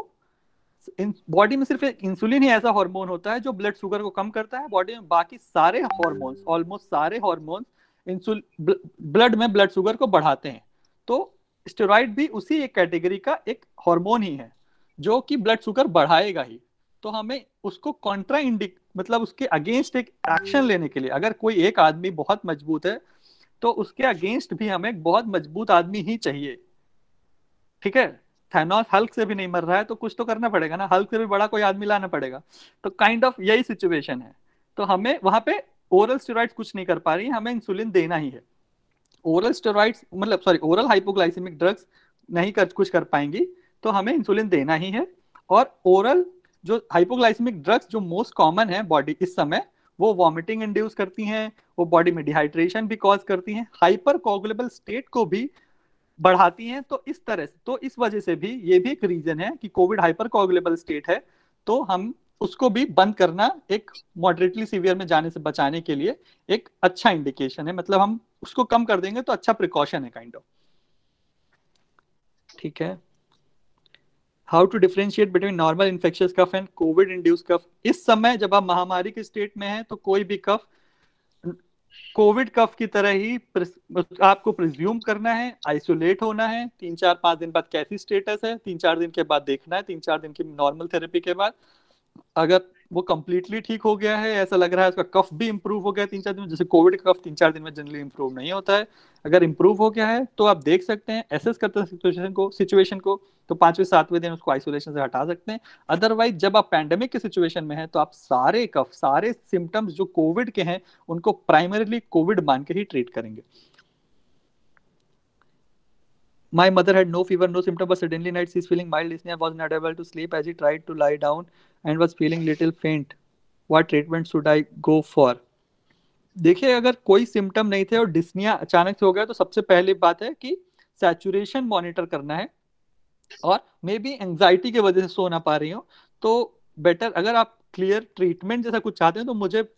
बॉडी में सिर्फ इंसुलिन ही ऐसा हार्मोन होता है जो ब्लड शुगर को कम करता है, बॉडी में बाकी सारे हार्मोन्स, ऑलमोस्ट सारे हार्मोन्स ब्लड में ब्लड शुगर को बढ़ाते हैं। तो स्टेरॉइड भी उसी एक कैटेगरी का एक हार्मोन ही है जो कि ब्लड शुगर बढ़ाएगा ही। तो हमें उसको कॉन्ट्रा इंडिक मतलब उसके अगेंस्ट एक एक्शन लेने के लिए, अगर कोई एक आदमी बहुत मजबूत है तो उसके अगेंस्ट भी हमें एक बहुत मजबूत आदमी ही चाहिए। ठीक है, थैनोस हल्क से भी नहीं मर रहा है तो कुछ तो करना पड़ेगा ना, हल्क से भी बड़ा कोई आदमी लाना पड़ेगा। तो काइंड ऑफ यही सिचुएशन है। तो हमें वहां पे ओरल स्टेरॉइड्स कुछ नहीं कर पा रही है, हमें इंसुलिन देना ही है। ओरल स्टेरॉइड्स मतलब सॉरी ओरल हाइपोग्लाइसेमिक ड्रग्स नहीं कर कुछ कर पाएंगी, तो हमें इंसुलिन देना ही है। और ओरल जो हाइपोग्लाइसेमिक ड्रग्स जो मोस्ट कॉमन है बॉडी इस समय, वो वॉमिटिंग इंड्यूस करती हैं, वो बॉडी में डिहाइड्रेशन भी कॉज करती हैं, हाइपर कोगुलेबल स्टेट को भी बढ़ाती हैं। तो इस तरह से, तो इस वजह से भी ये भी एक रीजन है कि कोविड हाइपर कोगुलेबल स्टेट है, तो हम उसको भी बंद करना एक मॉडरेटली सीवियर में जाने से बचाने के लिए एक अच्छा इंडिकेशन है, मतलब हम उसको कम कर देंगे तो अच्छा प्रिकॉशन है काइंड ऑफ। ठीक है, how to differentiate between normal infectious cough and COVID induce cough. इस समय जब आप महामारी के स्टेट में हैं तो कोई भी कफ कोविड कफ की तरह ही आपको प्रिज्यूम करना है, आइसोलेट होना है, 3-4-5 दिन बाद कैसी स्टेटस है 3-4 दिन के बाद देखना है, 3-4 दिन की नॉर्मल थेरेपी के बाद अगर वो कंप्लीटली ठीक हो गया है, ऐसा लग रहा है उसका कफ भी इंप्रूव हो गया 3-4 दिन में, जैसे कोविड का कफ 3-4 दिन में जनरली इंप्रूव नहीं होता है, अगर इंप्रूव हो गया है तो आप देख सकते हैं, एसेस करते हैं सिचुएशन को तो 5वें 7वें दिन उसको आइसोलेशन से हटा सकते हैं। अदरवाइज जब आप पैंडेमिक के सिचुएशन में है तो आप सारे कफ सारे सिम्टम्स जो कोविड के हैं उनको प्राइमरीली कोविड मान के ही ट्रीट करेंगे। My mother had no fever, no symptom, but suddenly night she's feeling mild dyspnea, was not able to sleep as she tried to lie down and was feeling little faint. What treatment should I go for? देखिए अगर कोई symptom नहीं थे और dyspnoea अचानक से हो गया तो सबसे पहली बात है कि सैचुरेशन मॉनिटर करना है, और मे बी एंजाइटी की वजह से सो ना पा रही हो तो बेटर, अगर आप क्लियर ट्रीटमेंट जैसा कुछ चाहते हैं तो मुझे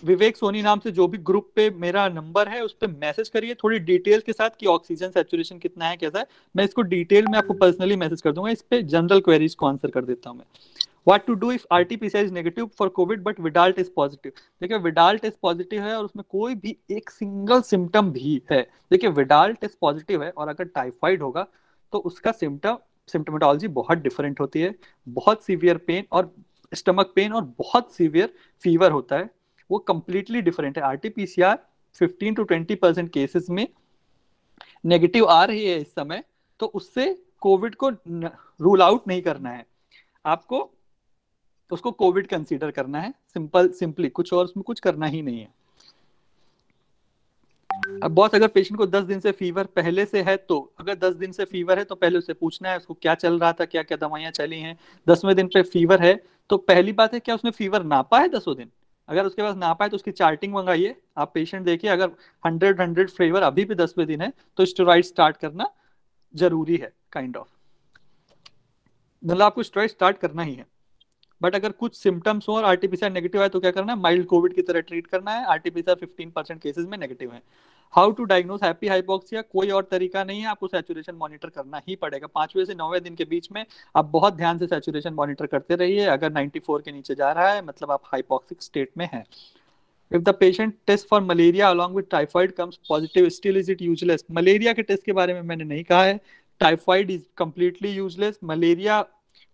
विवेक सोनी नाम से जो भी ग्रुप पे मेरा नंबर है उस पर मैसेज करिए थोड़ी डिटेल के साथ कि ऑक्सीजन सैचुरेशन कितना है कैसा है, मैं इसको डिटेल में आपको पर्सनली मैसेज कर दूंगा, इस पे जनरल क्वेरीज को आंसर कर देता हूँ मैं। What to do if RTPCR is negative for Covid but Widal test positive. देखिए विडाल टेस्ट पॉजिटिव है और उसमें कोई भी एक सिंगल सिम्टम भी है, देखिए विडाल टेस्ट पॉजिटिव है और अगर टाइफाइड होगा तो उसका सिम्टोमेटोलॉजी बहुत डिफरेंट होती है, बहुत सीवियर पेन और स्टमक पेन और बहुत सीवियर फीवर होता है, वो कंप्लीटली डिफरेंट है। आरटीपीसीआर 15-20% केसेस में नेगेटिव आ रही है इस समय, तो उससे कोविड को रूल आउट नहीं करना है, आपको उसको कोविड कंसीडर करना है, सिंपली कुछ और उसमें कुछ करना ही नहीं है। अब बॉस अगर पेशेंट को 10 दिन से फीवर पहले से है, तो अगर 10 दिन से फीवर है तो पहले उससे पूछना है उसको क्या चल रहा था, क्या क्या दवाइयां चली हैं। 10वें दिन पे फीवर है तो पहली बात है क्या उसने फीवर नापा है 10 दिन, अगर उसके पास नापा है तो उसकी चार्टिंग मंगाइए, आप पेशेंट देखिए, अगर 100 फीवर अभी भी 10वें दिन है तो स्टेरॉइड स्टार्ट करना जरूरी है काइंड ऑफ, मतलब आपको स्टेरॉइड स्टार्ट करना ही है। बट अगर कुछ सिम्टम्स हो और आरटीपीसीआर नेगेटिव है तो क्या करना है, माइल्ड कोविड की तरह ट्रीट करना है, आरटीपीसीआर 15% केसेस में नेगेटिव है। How to diagnose happy hypoxia, कोई और तरीका नहीं है, आपको सैचुरेशन मॉनिटर करना ही पड़ेगा। 5वें से 9वें दिन के बीच में आप बहुत ध्यान से सैचुरेशन मॉनिटर करते रहिए। अगर 94 के नीचे जा रहा है मतलब आप हाइपोक्सिक स्टेट में है। If the patient test for malaria along with typhoid comes positive, still is it useless? Malaria के टेस्ट के बारे में मैंने नहीं कहा है। Typhoid is completely useless. Malaria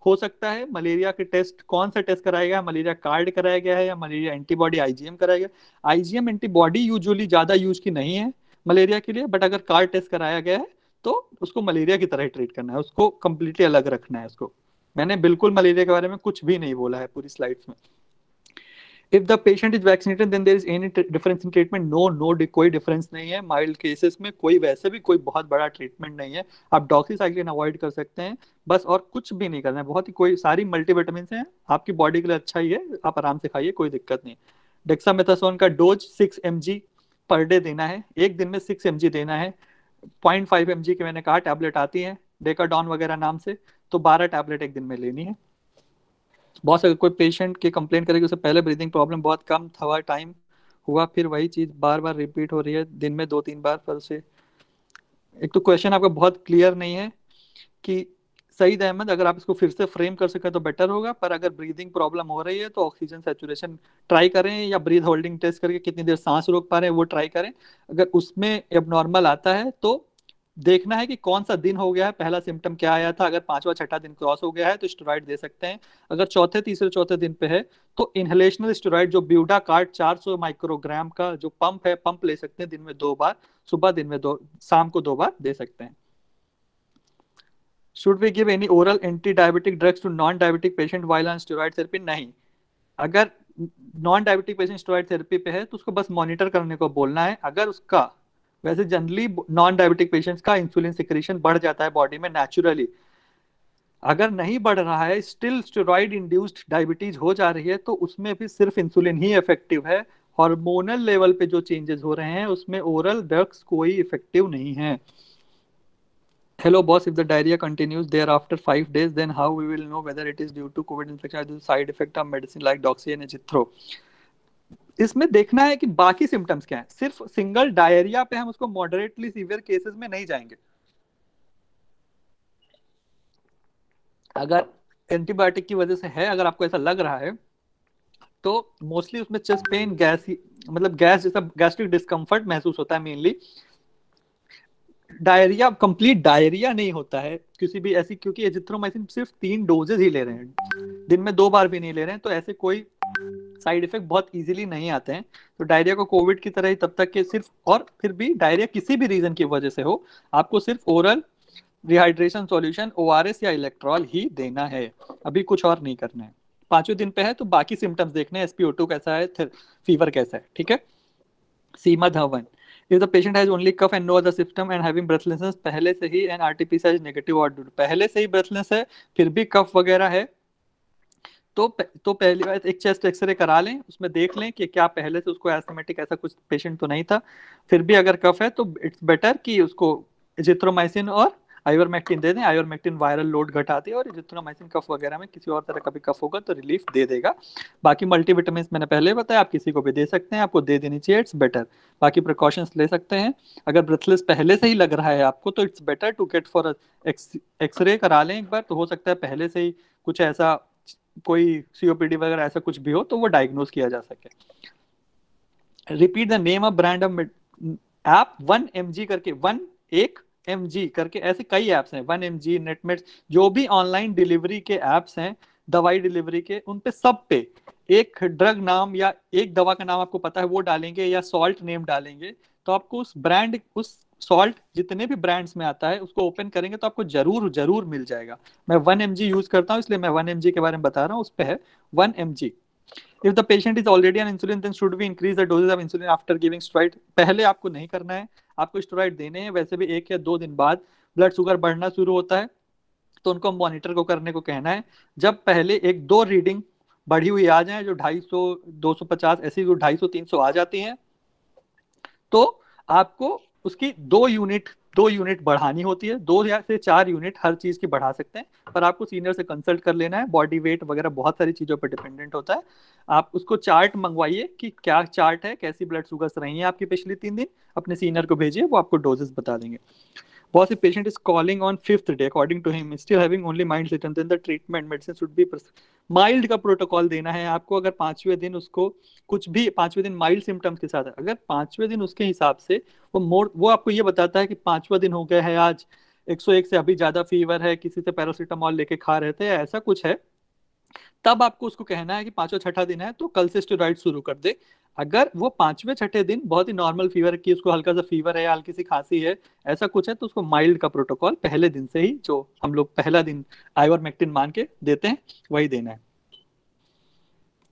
हो सकता है, मलेरिया के टेस्ट कौन सा टेस्ट कराया गया है, मलेरिया कार्ड कराया गया है या मलेरिया एंटीबॉडी आईजीएम कराया गया। आईजीएम एंटीबॉडी यूजुअली ज्यादा यूज की नहीं है मलेरिया के लिए, बट अगर कार्ड टेस्ट कराया गया है तो उसको मलेरिया की तरह ही ट्रीट करना है, उसको कम्प्लीटली अलग रखना है उसको। मैंने बिल्कुल मलेरिया के बारे में कुछ भी नहीं बोला है पूरी स्लाइड्स में। If the patient is vaccinated then there is any difference in treatment, no कोई डिफरेंस नहीं है। माइल्ड केसेस में कोई वैसे भी कोई बहुत बड़ा ट्रीटमेंट नहीं है। आप डॉक्सीसाइक्लिन अवॉइड कर सकते हैं बस, और कुछ भी नहीं करना है। बहुत ही कोई सारी मल्टीविटामिन हैं, आपकी बॉडी के लिए अच्छा ही है, आप आराम से खाइए, कोई दिक्कत नहीं। डेक्सामेथासोन का डोज 6 mg पर डे देना है, एक दिन में 6 mg देना है। 0.5 mg की मैंने कहा टैबलेट आती है डेकाडॉन वगैरह नाम से, तो 12 टैबलेट एक दिन में लेनी है। बहुत अगर कोई पेशेंट की कंप्लेंट करेगी उससे पहले ब्रीदिंग प्रॉब्लम बहुत कम थोड़ा टाइम हुआ, फिर वही चीज बार बार रिपीट हो रही है दिन में 2-3 बार, पर उसे एक तो क्वेश्चन आपका बहुत क्लियर नहीं है कि सईद अहमद, अगर आप इसको फिर से फ्रेम कर सकें तो बेटर होगा। पर अगर ब्रीदिंग प्रॉब्लम हो रही है तो ऑक्सीजन सैचुरेशन ट्राई करें या ब्रीथ होल्डिंग टेस्ट करके कितनी देर सांस रोक पा रहे हैं वो ट्राई करें। अगर उसमें एबनॉर्मल आता है तो देखना है कि कौन सा दिन हो गया है, पहला सिम्टम क्या आया था। अगर 5वां 6ठा दिन क्रॉस हो गया है तो स्टेरॉइड दे सकते हैं। अगर तीसरे चौथे दिन पे है तो इनहेलेशनल स्टेरॉइड जो ब्यूडा कार्ड 400 माइक्रोग्राम का जो पंप है, पंप ले सकते हैं दिन में 2 बार, सुबह दिन में 2, शाम को 2 बार दे सकते हैं। Should we give any oral anti diabetic drugs to non diabetic patient while on steroid therapy? नहीं। अगर non diabetic patient steroid therapy पे है तो उसको बस मॉनिटर करने को बोलना है। अगर उसका वैसे जनरली नॉन डायबिटिक पेशेंट्स का इंसुलिन सिक्रीशन बढ़ जाता है बॉडी में नेचुरली। अगर नहीं बढ़ रहा है, स्टिल स्टेरॉइड इंड्यूस्ड डायबिटीज हो जा रही है, तो उसमें भी सिर्फ इंसुलिन ही इफेक्टिव है। हार्मोनल लेवल पे जो चेंजेस हो रहे हैं उसमें ओरल ड्रग्स कोई इफेक्टिव नहीं है। Hello boss, if the diarrhea continues there after 5 days, then how we will know whether it is due to COVID infection or due to side effect of medicine like doxy and azithro? इसमें देखना है कि बाकी symptoms क्या हैं। सिर्फ single diarrhoea पे हम उसको मॉडरेटली सीवियर केसेस में नहीं जाएंगे। अगर एंटीबायोटिक की वजह से है, अगर आपको ऐसा लग रहा है तो मोस्टली उसमें चेस्ट पेन, गैस, मतलब गैस जैसा गैस्ट्रिक डिस्कम्फर्ट महसूस होता है मेनली। डायरिया, कंप्लीट डायरिया नहीं होता है किसी भी ऐसी, क्योंकि एजिथ्रोमाइसिन सिर्फ 3 डोजेज ही ले रहे हैं, दिन में 2 बार भी नहीं ले रहे हैं, तो ऐसे कोई साइड इफेक्ट बहुत इजीली नहीं आते हैं। तो डायरिया को कोविड की तरह ही तब तक के सिर्फ, और फिर भी डायरिया किसी भी रीजन की वजह से हो, आपको सिर्फ ओरल रिहाइड्रेशन सॉल्यूशन ORS या इलेक्ट्रॉल ही देना है, अभी कुछ और नहीं करना है। 5वें दिन पे है तो बाकी सिम्टम्स देखने हैं, SpO2 कैसा है, फीवर कैसा है, ठीक है। सीमा Dhawan, if the patient has only cough and no other symptom and having breathlessness, पहले से ही and RT-PCR is negative or due, पहले से ही breathless है फिर भी कफ वगैरह है तो पहली बार एक चेस्ट एक्सरे करा लें, उसमें देख लें कि क्या पहले से उसको एस्थमेटिक ऐसा कुछ पेशेंट तो नहीं था। फिर भी अगर कफ है तो इट्स बेटर कि उसको एजिथ्रोमाइसिन और आइवरमेक्टिन दे दें। आइवरमेक्टिन वायरल लोड घटाती है और एजिथ्रोमाइसिन कफ वगैरह में किसी और तरह का भी कफ होगा तो रिलीफ दे देगा। बाकी मल्टीविटामिन मैंने पहले बताया, आप किसी को भी दे सकते हैं, आपको दे देनी चाहिए, इट्स बेटर। बाकी प्रिकॉशंस ले सकते हैं। अगर ब्रेथलेस पहले से ही लग रहा है आपको तो it's better to get for X ray करा लें एक बार, तो हो सकता है पहले से ही कुछ ऐसा कोई COPD वगैरह ऐसा कुछ भी हो तो वो डायग्नोज किया जा सके। Repeat the name of brand of app 1 mg करके, 1 mg करके, ऐसे कई ऐप्स हैं, 1 mg, नेटमेट्स, जो भी ऑनलाइन डिलीवरी के ऐप्स हैं दवाई डिलीवरी के, उन पे सब पे एक ड्रग नाम या एक दवा का नाम आपको पता है वो डालेंगे या सॉल्ट नेम डालेंगे, तो आपको उस ब्रांड, उस सॉल्ट जितने भी ब्रांड्स में आता है उसको ओपन करेंगे तो आपको जरूर जरूर मिल जाएगा। मैं 1 mg यूज करता हूँ इसलिए मैं 1 mg के बारे में बता रहा हूँ, उस पे है 1 mg। If the patient is already on insulin, then should we increase the doses of insulin after giving steroid? पहले आपको नहीं करना है, आपको स्टेरॉइड देने हैं। वैसे भी 1 या 2 दिन बाद ब्लड शुगर बढ़ना शुरू होता है तो उनको मॉनिटर को करने को कहना है। जब पहले 1-2 रीडिंग बढ़ी हुई आ जाए, जो 250, 250 ऐसी जो 250-300 आ जाती हैं, तो आपको उसकी 2 यूनिट 2 यूनिट बढ़ानी होती है, 2 या से 4 यूनिट हर चीज की बढ़ा सकते हैं, पर आपको सीनियर से कंसल्ट कर लेना है। बॉडी वेट वगैरह बहुत सारी चीजों पर डिपेंडेंट होता है। आप उसको चार्ट मंगवाइए कि क्या चार्ट है, कैसी ब्लड शुगर्स रही हैं आपकी पिछले 3 दिन, अपने सीनियर को भेजिए, वो आपको डोजेस बता देंगे। Was the patient is calling on 5th day, according to him, still having only mild symptoms, then the treatment medicine should be mild का प्रोटोकॉल देना है आपको। अगर 5वें दिन उसको कुछ भी 5वें दिन माइल्ड सिम्टम्स के साथ है, अगर 5वें दिन उसके हिसाब से वो आपको ये बताता है कि 5वां दिन हो गया है आज, 101 से अभी ज्यादा फीवर है, किसी से पैरासीटामोल लेके खा रहे थे, ऐसा कुछ है, तब आपको उसको कहना है कि 5वां छठा दिन है तो कल से स्टेरॉइड शुरू कर दे। अगर वो 5वें छठे दिन बहुत ही नॉर्मल फीवर की, उसको हल्का सा फीवर है या हल्की सी खांसी है, ऐसा कुछ है, तो उसको माइल्ड का प्रोटोकॉल पहले दिन से ही, जो हम लोग पहला दिन आइवरमेक्टिन मान के देते हैं, वही देना है।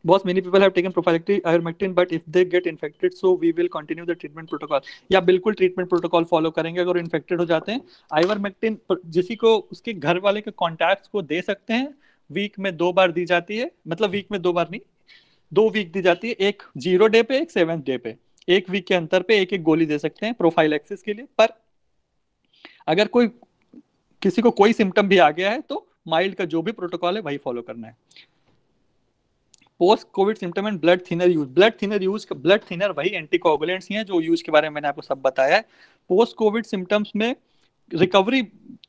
Boss, many people have taken prophylactic ivermectin, but if they get infected, so we will continue the treatment protocol. या बिल्कुल ट्रीटमेंट प्रोटोकॉल फॉलो करेंगे अगर इन्फेक्टेड हो जाते हैं। आइवरमेक्टिन किसी को उसके घर वाले के कॉन्टैक्ट्स को दे सकते हैं, वीक में 2 बार दी जाती है, मतलब वीक में 2 बार नहीं, 2 वीक दी जाती है, एक 0 डे पे, एक 7th डे पे, 1 वीक के अंतर पे एक एक गोली दे सकते हैं प्रोफाइलैक्सिस के लिए। पर अगर कोई किसी को कोई सिम्टम भी आ गया है तो माइल्ड का जो भी प्रोटोकॉल है वही फॉलो करना है। Post Covid symptom and blood thinner use, blood thinner वही एंटीकोगुलेंट्स ही हैं जो यूज के बारे में मैंने आपको सब बताया है। पोस्ट कोविड सिम्टम्स में रिकवरी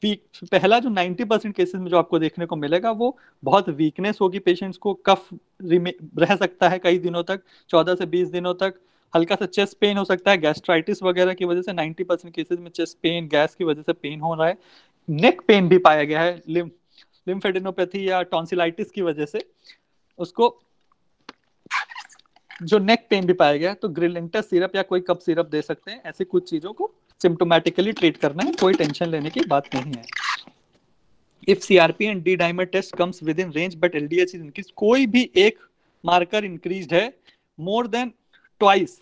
पहला जो 90% केसेस में जो आपको देखने को मिलेगा, वो बहुत वीकनेस होगी पेशेंट्स को, कफ रह सकता है कई दिनों तक, 14 से 20 दिनों तक, हल्का सा चेस्ट पेन हो सकता है, गैस्ट्राइटिस वगैरह की वजह से 90% केसेस में चेस्ट पेन, गैस की वजह से पेन हो रहा है। नेक पेन भी पाया गया है लिम्फेडेनोपैथी या टॉन्सिलाइटिस की वजह से, उसको जो नेक पेन भी पाया गया है, तो ग्रिलेंटस सिरप या कोई कप सिरप दे सकते हैं। ऐसी कुछ चीजों को सिम्टोमेटिकली ट्रीट करना है, कोई टेंशन लेने की बात नहीं है। If CRP and D dimer test comes within range but LDH is increase, कोई भी एक मार्कर इंक्रीज्ड है मोर देन ट्वाइस,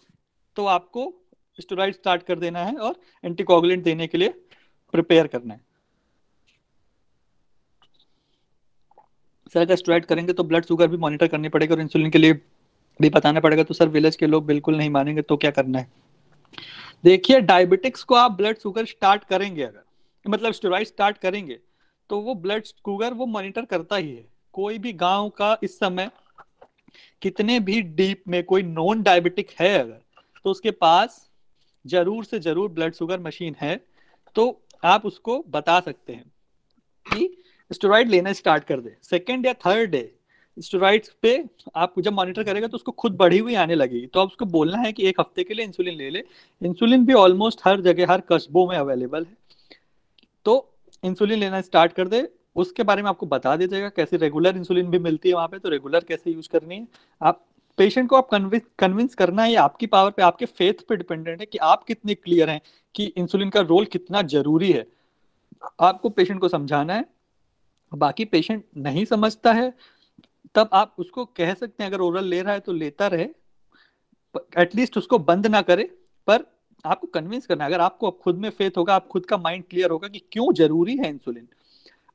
तो आपको स्टेरॉइड स्टार्ट कर देना है और एंटीकोगुलेंट देने के लिए प्रिपेयर करना है। सर अगर स्टेरॉइड करेंगे तो ब्लड शुगर भी मॉनिटर करनी पड़ेगी और इंसुलिन के लिए भी बताना पड़ेगा, तो सर विलेज के लोग बिल्कुल नहीं मानेंगे, तो क्या करना है? देखिए, डायबिटिक्स को आप ब्लड शुगर स्टार्ट करेंगे, अगर मतलब स्टेरॉइड स्टार्ट करेंगे, तो वो ब्लड शुगर वो मॉनिटर करता ही है। कोई भी गांव का इस समय कितने भी डीप में कोई नॉन डायबिटिक है अगर, तो उसके पास जरूर से जरूर ब्लड शुगर मशीन है, तो आप उसको बता सकते हैं कि स्टेरॉइड लेना स्टार्ट कर दे। 2nd या 3rd डे स्टेरॉइड्स पे आप जब मॉनिटर करेगा तो उसको खुद बढ़ी हुई आने लगेगी, तो आप उसको बोलना है कि 1 हफ्ते के लिए इंसुलिन ले ले। इंसुलिन भी ऑलमोस्ट हर जगह, हर कस्बों में अवेलेबल है, तो इंसुलिन लेना स्टार्ट कर दे। उसके बारे में आपको बता दिया जाएगा कैसे रेगुलर इंसुलिन भी मिलती है वहां पे, तो रेगुलर कैसे यूज करनी है। आप पेशेंट को आप कन्विंस करना है, ये आपकी पावर पे, आपके फेथ पे डिपेंडेंट है कि आप कितने क्लियर हैं कि इंसुलिन का रोल कितना जरूरी है। आपको पेशेंट को समझाना है। बाकी पेशेंट नहीं समझता है तब आप उसको कह सकते हैं अगर ओरल ले रहा है तो लेता रहे, एटलीस्ट उसको बंद ना करे, पर आपको कन्विंस करना है। अगर आपको खुद में फेथ होगा, आप खुद का माइंड क्लियर होगा कि क्यों जरूरी है इंसुलिन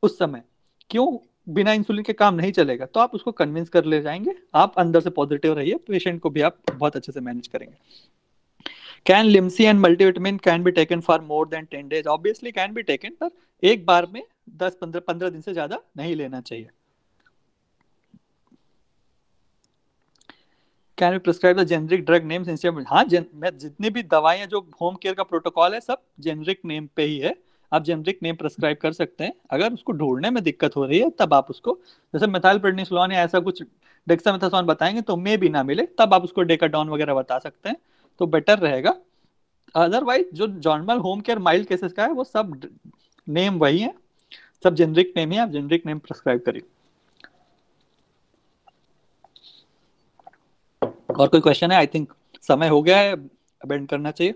उस समय, क्यों बिना इंसुलिन के काम नहीं चलेगा, तो आप उसको कन्विंस कर ले जाएंगे। आप अंदर से पॉजिटिव रहिए, पेशेंट को भी आप बहुत अच्छे से मैनेज करेंगे। Can Limcee and multivitamin can be taken for more than 10 days? Obviously can be taken, पर एक बार में 10-15 दिन से ज्यादा नहीं लेना चाहिए। Can we prescribe the generic drug names instead? हाँ, मैं जितनी भी दवाएं जो होम केयर का प्रोटोकॉल है सब जेनरिक नेम पे ही है, आप जेनरिक नेम प्रिस्क्राइब कर सकते हैं। अगर उसको ढूंढने में दिक्कत हो रही है तब आप उसको, जैसे मेथाइलप्रेडनिसोलोन या ऐसा कुछ डेक्सामेथासोन बताएंगे तो मे भी ना मिले, तब आप उसको डेकाडॉन वगैरह बता सकते हैं, तो बेटर रहेगा। अदरवाइज जो normal home care mild cases का है वो सब नेम वही है, सब जेनरिक नेम है, आप जेनरिक नेम प्रिस्क्राइब करिए। और कोई क्वेश्चन है? आई थिंक समय हो गया है, अब एंड करना चाहिए।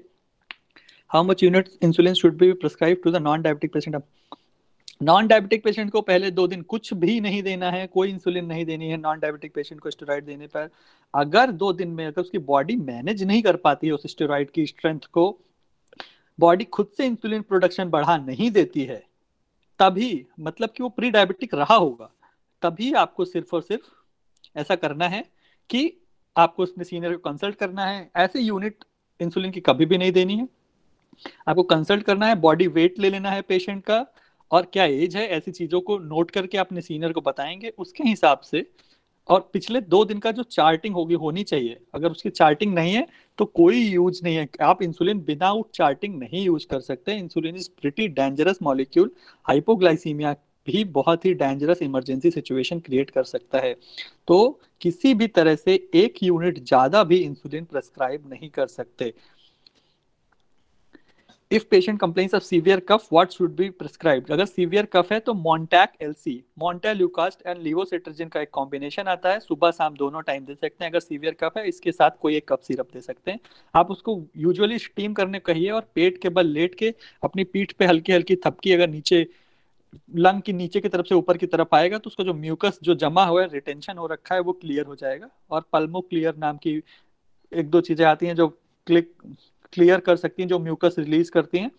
How much unit insulin should be prescribed to the non diabetic patient? Non diabetic patient को पहले 2 दिन कुछ भी नहीं देना है, कोई इंसुलिन नहीं देनी है नॉन डायबिटिक पेशेंट को स्टेरॉइड देने पर। अगर 2 दिन में अगर उसकी बॉडी मैनेज नहीं कर पाती है उस स्टेरॉइड की स्ट्रेंथ को, बॉडी खुद से इंसुलिन प्रोडक्शन बढ़ा नहीं देती है, तभी मतलब कि वो प्री डायबिटिक रहा होगा, तभी आपको सिर्फ और सिर्फ ऐसा करना है कि आपको उसने सीनियर को कंसल्ट करना है। ऐसे यूनिट इंसुलिन की कभी भी नहीं देनी है। आपको कंसल्ट करना है, बॉडी वेट ले लेना है पेशेंट का, और क्या एज है, ऐसी चीजों को नोट करके अपने सीनियर को बताएंगे उसके हिसाब से। और पिछले 2 दिन का जो चार्टिंग होगी होनी चाहिए, अगर उसकी चार्टिंग नहीं है तो कोई यूज नहीं है। आप इंसुलिन विदाउट चार्टिंग नहीं यूज कर सकते। Insulin is pretty dangerous molecule. Hypoglycaemia भी बहुत ही डेंजरस इमरजेंसी सिचुएशन क्रिएट कर सकता है। तो किसी भी तरह से 1 यूनिट ज्यादा भी इंसुलिन प्रेस्क्राइब नहीं कर सकते। If patient complains of severe cough what should be prescribed? अगर सीवियर कफ है तो Montek LC, montelukast and levocetirizine का एक कॉम्बिनेशन आता है, सुबह शाम दोनों टाइम दे सकते हैं। अगर सीवियर कफ है इसके साथ कोई एक कफ सिरप दे सकते हैं। आप उसको यूजुअली स्टीम करने को कहिए, और पेट के बल लेट के अपनी पीठ पे हल्की हल्की थपकी, अगर नीचे लंग की नीचे की तरफ से ऊपर की तरफ आएगा तो उसका जो म्यूकस जो जमा हुआ है, रिटेंशन हो रखा है, वो क्लियर हो जाएगा। और पल्मो क्लियर नाम की 1-2 चीजें आती हैं जो क्लियर कर सकती हैं, जो म्यूकस रिलीज करती हैं।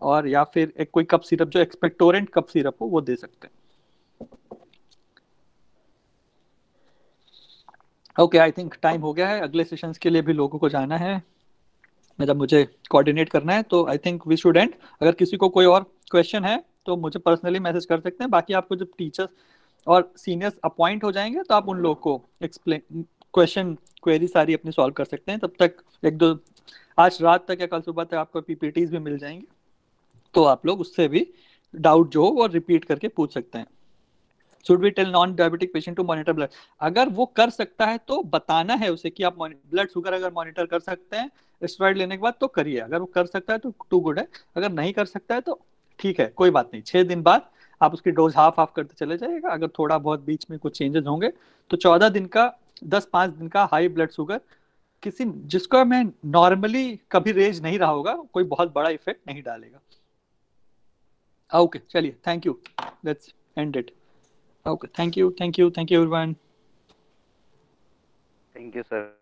और या फिर एक कोई कप सिरप जो एक्सपेक्टोरेंट कप सिरप हो वो दे सकते हैं। ओके, आई थिंक टाइम हो गया है, अगले सेशंस के लिए भी लोगों को जाना है, मतलब मुझे कोऑर्डिनेट करना है। तो I think we should end. अगर किसी को कोई और क्वेश्चन है तो मुझे पर्सनली मैसेज कर सकते हैं। बाकी आपको जब टीचर्स और सीनियर्स अपॉइंट हो जाएंगे तो आप उन लोग को एक्सप्लेन क्वेश्चन क्वेरी सारी अपनी सॉल्व कर सकते हैं। तब तक 1-2 आज रात तक या कल सुबह तक आपको पीपीटीज भी मिल जाएंगे, तो आप लोग उससे भी डाउट जो हो वो रिपीट करके पूछ सकते हैं। Should we tell non diabetic patient to monitor blood? अगर वो कर सकता है तो बताना है उसे कि आप ब्लड शुगर अगर मॉनिटर कर सकते हैं स्टेरॉइड लेने के बाद तो करिए। अगर वो कर सकता है तो टू गुड है, अगर नहीं कर सकता है तो ठीक है, कोई बात नहीं। 6 दिन बाद आप उसकी डोज हाफ हाफ करते चले जाइएगा। अगर थोड़ा बहुत बीच में कुछ चेंजेस होंगे तो 14 दिन का 10-5 दिन का हाई ब्लड शुगर किसी जिसको मैं नॉर्मली कभी रेज नहीं रहा होगा, कोई बहुत बड़ा इफेक्ट नहीं डालेगा। ओके, चलिए, thank you, let's end it. Okay, thank you, thank you, thank you everyone. Thank you sir.